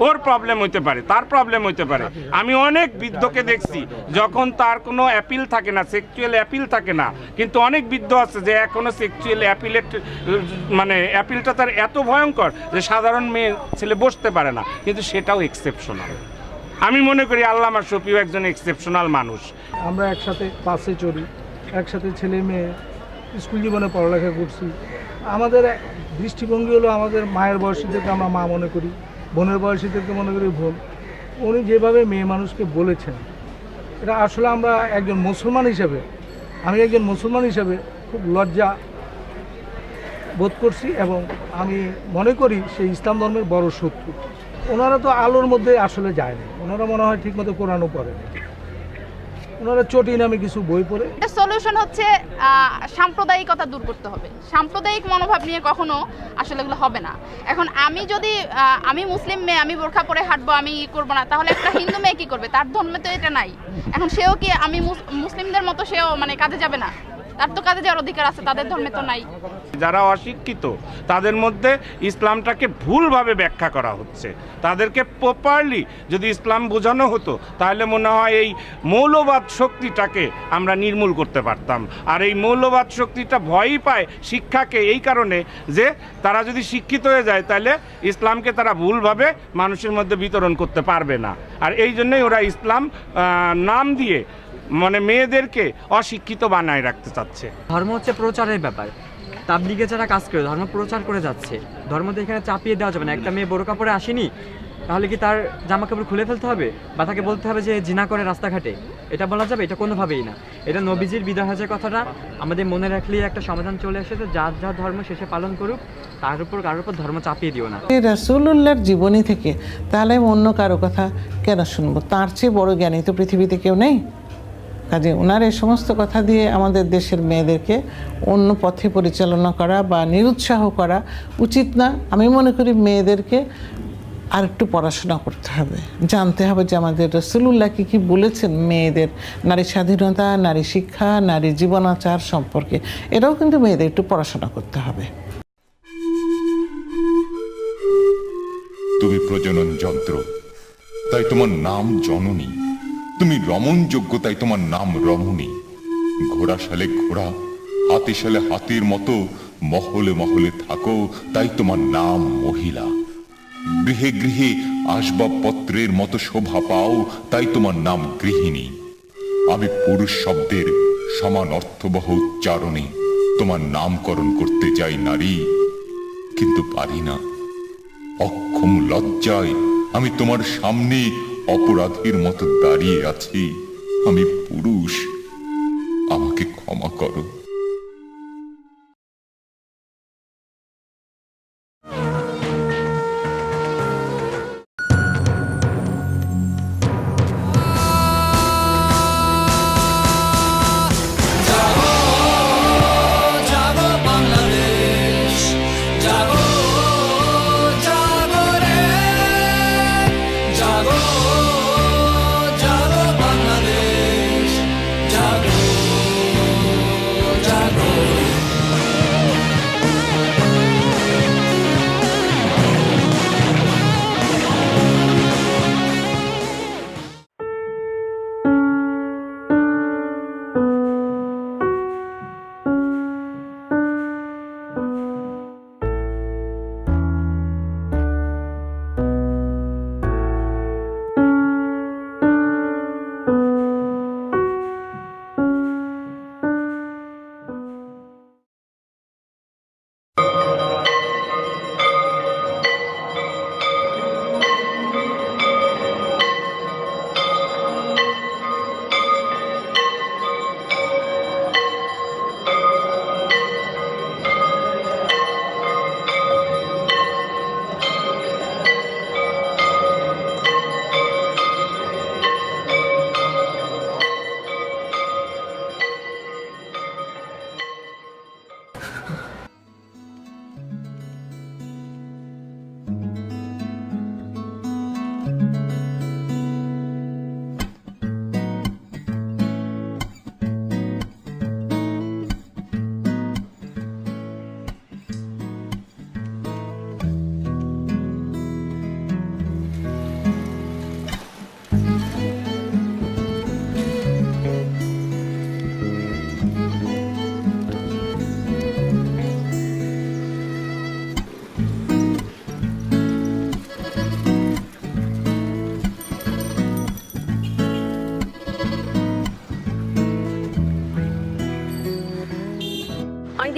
ওর প্রবলেম হইতে পারে, তার প্রবলেম হইতে পারে। আমি অনেক বৃদ্ধকে দেখছি যখন তার কোনো অ্যাপিল থাকে না, সেক্সুয়াল অ্যাপিল থাকে না, কিন্তু অনেক বৃদ্ধ আছে যে এখনও সেক্সুয়াল অ্যাপিলের মানে অ্যাপিলটা তার এত ভয়ঙ্কর যে সাধারণ মেয়ে ছেলে বসতে পারে না, কিন্তু সেটাও এক্সেপশনাল। আমি মনে করি আল্লামা শফিও একজন এক্সেপশনাল মানুষ। আমরা একসাথে বাসে চড়ি, একসাথে ছেলে মেয়ে স্কুল জীবনে পড়ালেখা করছি। আমাদের দৃষ্টিভঙ্গি হলো আমাদের মায়ের বয়সীদেরকে আমরা মা মনে করি, বোনের বয়সীদেরকে মনে করি বোন। উনি যেভাবে মেয়ে মানুষকে বলেছেন, এটা আসলে আমরা একজন মুসলমান হিসেবে, আমি একজন মুসলমান হিসেবে খুব লজ্জা বোধ করছি এবং আমি মনে করি সেই ইসলাম ধর্মের বড় শত্রু। ওনারা তো আলোর মধ্যে আসলে যায়নি, ওনারা মনে হয় ঠিকমতো কোরআনও পড়ে, ওনারা চটি নামে কিছু বই পড়ে। এটা সলিউশন হচ্ছে সাম্প্রদায়িকতা দূর করতে হবে। সাম্প্রদায়িক মনোভাব নিয়ে কখনো আসলে এগুলো হবে না। এখন আমি যদি আমি মুসলিম মেয়ে, আমি বোরখা পরে হাঁটবো, আমি করবো না, তাহলে একটা হিন্দু মেয়ে কি করবে? তার ধর্মে তো এটা নাই। এখন সেও কি আমি মুসলিমদের মতো সেও মানে কাজে যাবে না? তার তো কাজে যাওয়ার অধিকার আছে, তাদের ধর্মে তো নাই। যারা অশিক্ষিত তাদের মধ্যে ইসলামটাকে ভুলভাবে ব্যাখ্যা করা হচ্ছে। তাদেরকে প্রপারলি যদি ইসলাম বোঝানো হতো তাহলে মনে হয় এই মৌলবাদ শক্তিটাকে আমরা নির্মূল করতে পারতাম। আর এই মৌলবাদ শক্তিটা ভয়ই পায় শিক্ষাকে এই কারণে যে তারা যদি শিক্ষিত হয়ে যায় তাহলে ইসলামকে তারা ভুলভাবে মানুষের মধ্যে বিতরণ করতে পারবে না। আর এই জন্যই ওরা ইসলাম নাম দিয়ে মানে মেয়েদেরকে অশিক্ষিত বানায় রাখতে চাচ্ছে। ধর্ম হচ্ছে প্রচারের ব্যাপার। তাবলিগে যারা কাজ করে ধর্ম প্রচার করে যাচ্ছে, ধর্ম তো এখানে চাপিয়ে দেওয়া যাবে না। একটা মেয়ে বড় কাপড়ে আসেনি, তাহলে কি তার জামা কাপড় খুলে ফেলতে হবে বা তাকে বলতে হবে যে জিনা করে রাস্তাঘাটে? এটা বলা যাবে? এটা কোনোভাবেই না। এটা নবীজির বিদায় হজের কথাটা আমাদের মনে রাখলেই একটা সমাধান চলে এসেছে। যার যার ধর্ম শেষে পালন করুক, তার উপর কারোর উপর ধর্ম চাপিয়ে দিও না। রাসূলুল্লাহর জীবনী থেকে তাহলে অন্য কারো কথা কেন শুনবো? তার চেয়ে বড় জ্ঞানী তো পৃথিবীতে কেউ নেই। কাজে ওনার এই সমস্ত কথা দিয়ে আমাদের দেশের মেয়েদেরকে অন্য পথে পরিচালনা করা বা নিরুৎসাহ করা উচিত না। আমি মনে করি মেয়েদেরকে আর একটু পড়াশোনা করতে হবে, জানতে হবে যে আমাদের রাসূলুল্লাহ কি বলেছেন মেয়েদের নারী স্বাধীনতা, নারী শিক্ষা, নারী জীবনাচার সম্পর্কে। এটাও কিন্তু মেয়েদের একটু পড়াশোনা করতে হবে। তুমি প্রজনন যন্ত্র, তাই তোমার নাম জননী। তুমি রমণ যোগ্য, তাই তোমার নাম রমণী। ঘোড়া সালে ঘোড়া, হাতি সালে হাতির মতো মহলে মহলে থাকো, তাই তোমার নাম মহিলা। গৃহে গৃহে আসবাবপত্রের মতো শোভা পাও, তাই তোমার নাম গৃহিণী। আমি পুরুষ শব্দের সমান অর্থবহ উচ্চারণে তোমার নামকরণ করতে যাই নারী, কিন্তু পারি না। অক্ষম লজ্জায় আমি তোমার সামনে অপরাধীর মতো দাঁড়িয়ে আছি। আমি পুরুষ, আমাকে ক্ষমা করো।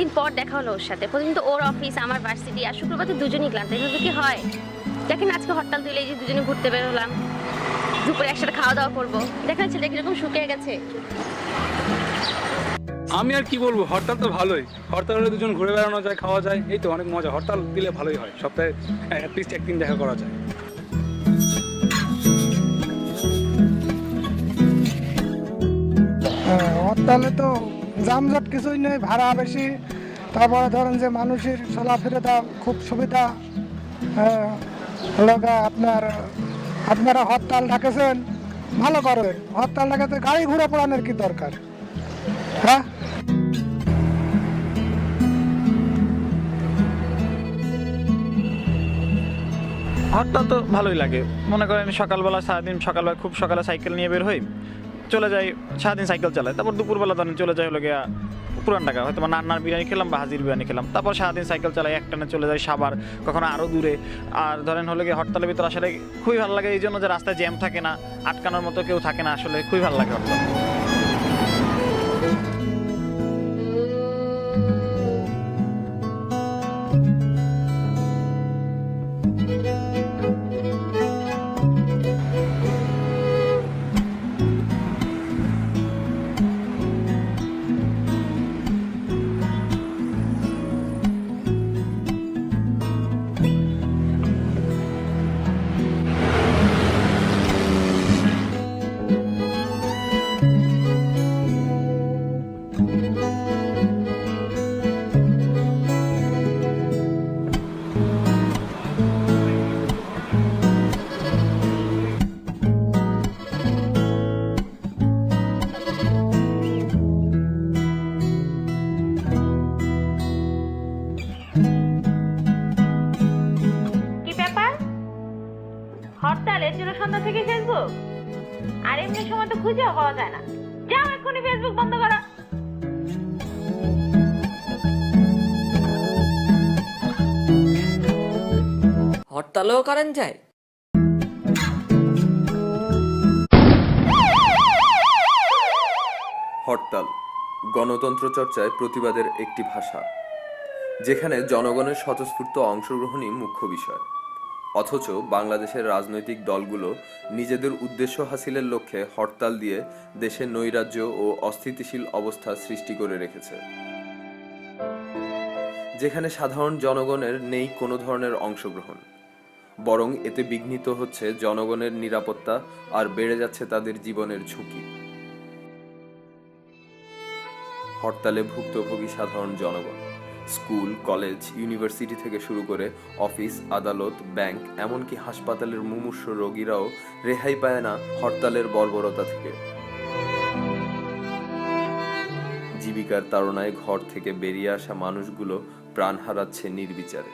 অনেকদিন পর দেখা হলো ওর সাথে। প্রতিদিন তো ওর অফিস আমার ভার্সিটি, আর শুক্রবার তো দুজনেই ক্লান্ত। এভাবে কি হয়? দেখেন আজকে হরতাল দিলে এই যে দুজনে ঘুরতে বের হলাম, দুপুরে একসাথে খাওয়া দাওয়া করবো। দেখেন ছেলে কিরকম শুকিয়ে গেছে। আমি আর কি বলবো, হরতাল তো ভালোই। হরতাল হলে দুজন ঘুরে বেড়ানো যায়, খাওয়া যায়, এই তো অনেক মজা। হরতাল দিলে ভালোই হয়, সপ্তাহে অ্যাটলিস্ট একদিন দেখা করা যায়। হরতালে তো যানজট কিছুই নেই, ভাড়া বেশি, তারপরে ধরেন যে মানুষের চলাফেরাটা খুব সুবিধা। আপনারা হরতাল ডাকেছেন, ভালো করেন। হরতাল ডাকাতে গাড়ি ঘুরে পড়ানোর কি দরকার? হ্যাঁ, হরতাল তো ভালোই লাগে। মনে করেন সকালবেলা সকালবেলা খুব সকালে সাইকেল নিয়ে বের হই, চলে যাই, সারাদিন সাইকেল চালাই। তারপর দুপুরবেলা ধরেন চলে যাই হলো গিয়া পুরান ঢাকা, হয়তো নান্নার বিরিয়ানি খেলাম বা হাজির বিরিয়ানি খেলাম। তারপর সারাদিন সাইকেল চালাই, একটানে চলে যাই সাভার, কখনো আরও দূরে। আর ধরেন হলো গিয়ে হরতালের ভিতর আসলে খুবই ভালো লাগে, এই জন্য যে রাস্তায় জ্যাম থাকে না, আটকানোর মতো কেউ থাকে না, আসলে খুবই ভালো লাগে হরতাল। হরতালের জন্য সন্ধ্যা থেকে ফেসবুক, আর এমনি সময় তো খুঁজেও পাওয়া যায় না। যাও এক্ষুনি ফেসবুক বন্ধ করো। হরতালও করেন যায়? হরতাল গণতন্ত্র চর্চায় প্রতিবাদের একটি ভাষা, যেখানে জনগণের স্বতঃস্ফূর্ত অংশগ্রহণই মুখ্য বিষয়। অথচ বাংলাদেশের রাজনৈতিক দলগুলো নিজেদের উদ্দেশ্য হাসিলের লক্ষ্যে হরতাল দিয়ে দেশের নৈরাজ্য ও অস্থিতিশীল অবস্থা সৃষ্টি করে রেখেছে, যেখানে সাধারণ জনগণের নেই কোনো ধরনের অংশগ্রহণ। বরং এতে বিঘ্নিত হচ্ছে জনগণের নিরাপত্তা আর বেড়ে যাচ্ছে তাদের জীবনের ঝুঁকি। হরতালে ভুক্তভোগী সাধারণ জনগণ, স্কুল, কলেজ, ইউনিভার্সিটি থেকে শুরু করে অফিস, আদালত, ব্যাংক, এমনকি হাসপাতালের মুমূর্ষু রোগীরাও রেহাই পায় না হরতালের বর্বরতা থেকে। জীবিকার তাড়নায় ঘর থেকে বেরিয়ে আসা মানুষগুলো প্রাণ হারাচ্ছে নির্বিচারে।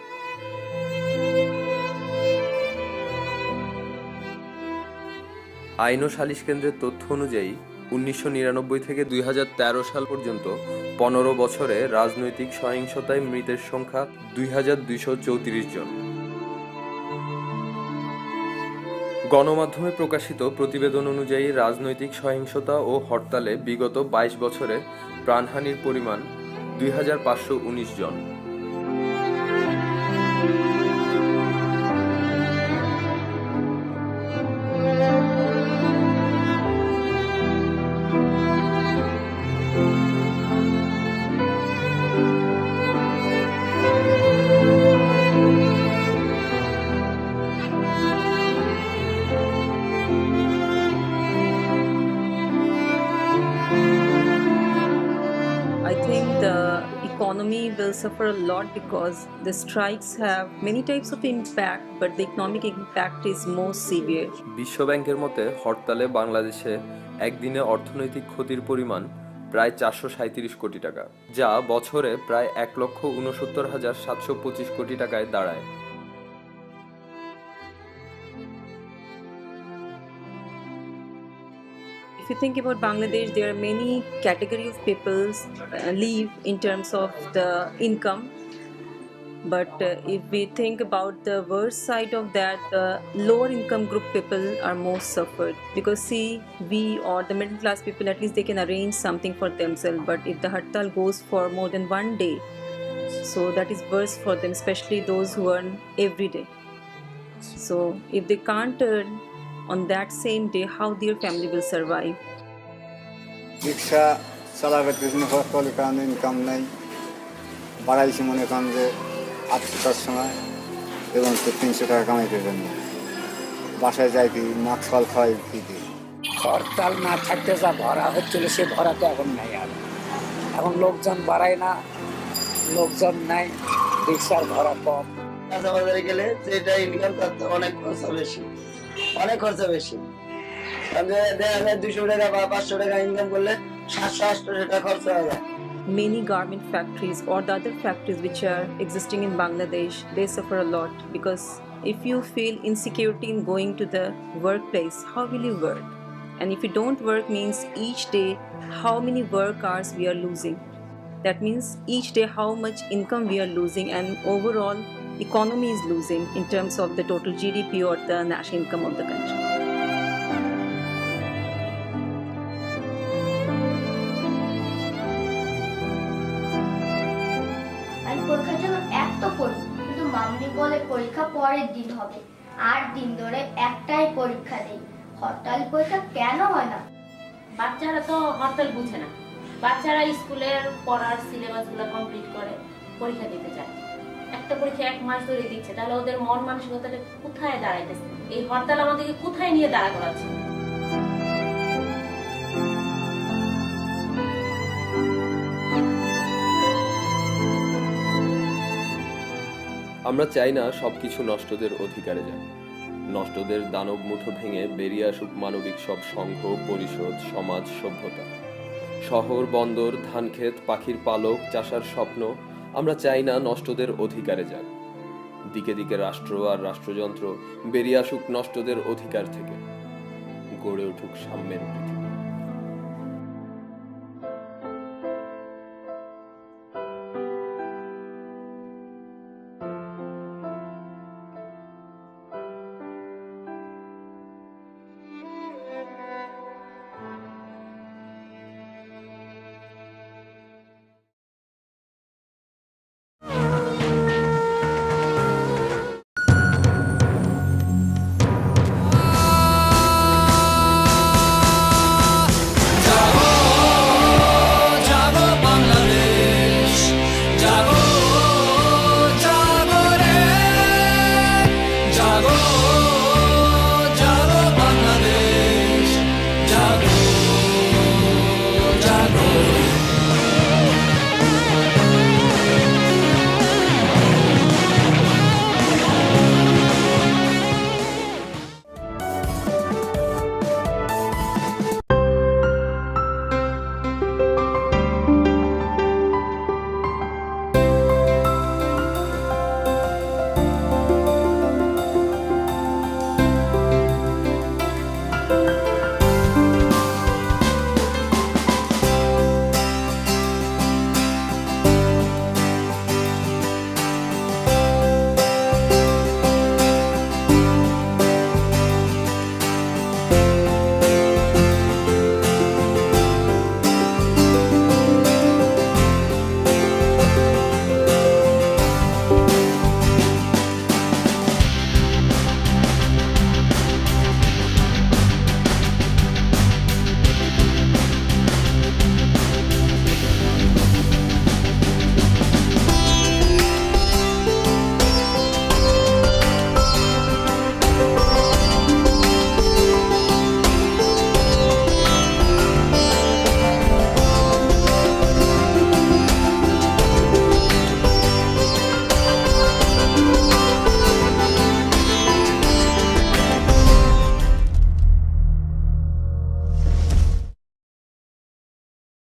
আইন ও সালিশ কেন্দ্রের তথ্য অনুযায়ী 1999 থেকে 2013 সাল পর্যন্ত 15 বছরে রাজনৈতিক সহিংসতায় মৃতের সংখ্যা 2234 জন। গণমাধ্যমে প্রকাশিত প্রতিবেদন অনুযায়ী রাজনৈতিক সহিংসতা ও হরতালে বিগত 22 বছরে প্রাণহানির পরিমাণ 2519 জন। I think the economy will suffer a lot because the strikes have many types of impact, but the economic impact is most severe. বিশ্ব ব্যাংকের মতে হরতালে বাংলাদেশে একদিনে অর্থনৈতিক ক্ষতির পরিমাণ প্রায় 437 কোটি টাকা, যা বছরে প্রায় 1,69,725 কোটি টাকায় দাঁড়ায়। If you think about Bangladesh, there are many categories of people live in terms of the income. But if we think about the worst side of that, the lower income group people are most suffered. Because see, we or the middle class people, at least they can arrange something for themselves. But if the hartal goes for more than one day, So that is worse for them, especially those who earn every day. So if they can't earn on that same day, how their family will survive? রিক্সা চালাবার জন্য হরতালের কারণে income নেই, বাড়াইছি মনে করেন যে 800টার সময় এবং 300 টাকা কামাইতে জন্য বাসায় যাই কি মাছ ফল খাওয়াই দিদি। হরতাল না থাকতে যা ভরা হচ্ছিল সে ভরা তো এখন নাই, আর এখন লোকজন বাড়ায় না, লোকজন নাই, রিক্সার ভাড়া কম। কাঁচা বাজারে গেলে যেটা ইনকাম করতে অনেক খরচা বেশি, অনেক খরচা বেশি। দেখা যায় 200 টাকা বা 500 টাকা ইনকাম করলে 700-800 টাকা খরচা হয়ে যায়। Many garment factories or the other factories which are existing in Bangladesh, they suffer a lot, because if you feel insecurity in going to the workplace, how will you work? And if you don't work means each day how many work hours we are losing. That means each day how much income we are losing, and overall economy is losing in terms of the total GDP or the national income of the country. পরীক্ষার জন্য এত পড়ি, কিন্তু মামনি বলে পরীক্ষা পরের দিন হবে, 8 দিন ধরে একটাই পরীক্ষা দেই। হরতাল পরীক্ষা কেন হয় না? বাচ্চারা তো হরতাল বুঝে না, বাচ্চারা স্কুলের পড়ার সিলেবাসগুলো কমপ্লিট করে পরীক্ষা দিতে যায়। একটা পরীক্ষা 1 মাস ধরে দিচ্ছে, তাহলে ওদের মন মানসিকতাটা কোথায় দাঁড়াইতেছে? এই হরতাল আমাদেরকে কোথায় নিয়ে দাঁড়া করাচ্ছে? আমরা চাই না সবকিছু নষ্টদের অধিকারে যায়। নষ্টদের দানব মুঠো ভেঙে বেরিয়ে আসুক মানবিক সব সংঘ, পরিষদ, সমাজ, সভ্যতা। শহর, বন্দর, ধানক্ষেত, পাখির পালক, চাষার স্বপ্ন আমরা চাই না নষ্টদের অধিকারে যাক। দিকে দিকে রাষ্ট্র আর রাষ্ট্রযন্ত্র বেরিয়ে আসুক নষ্টদের অধিকার থেকে, গড়ে উঠুক সাম্যের পৃথিবী।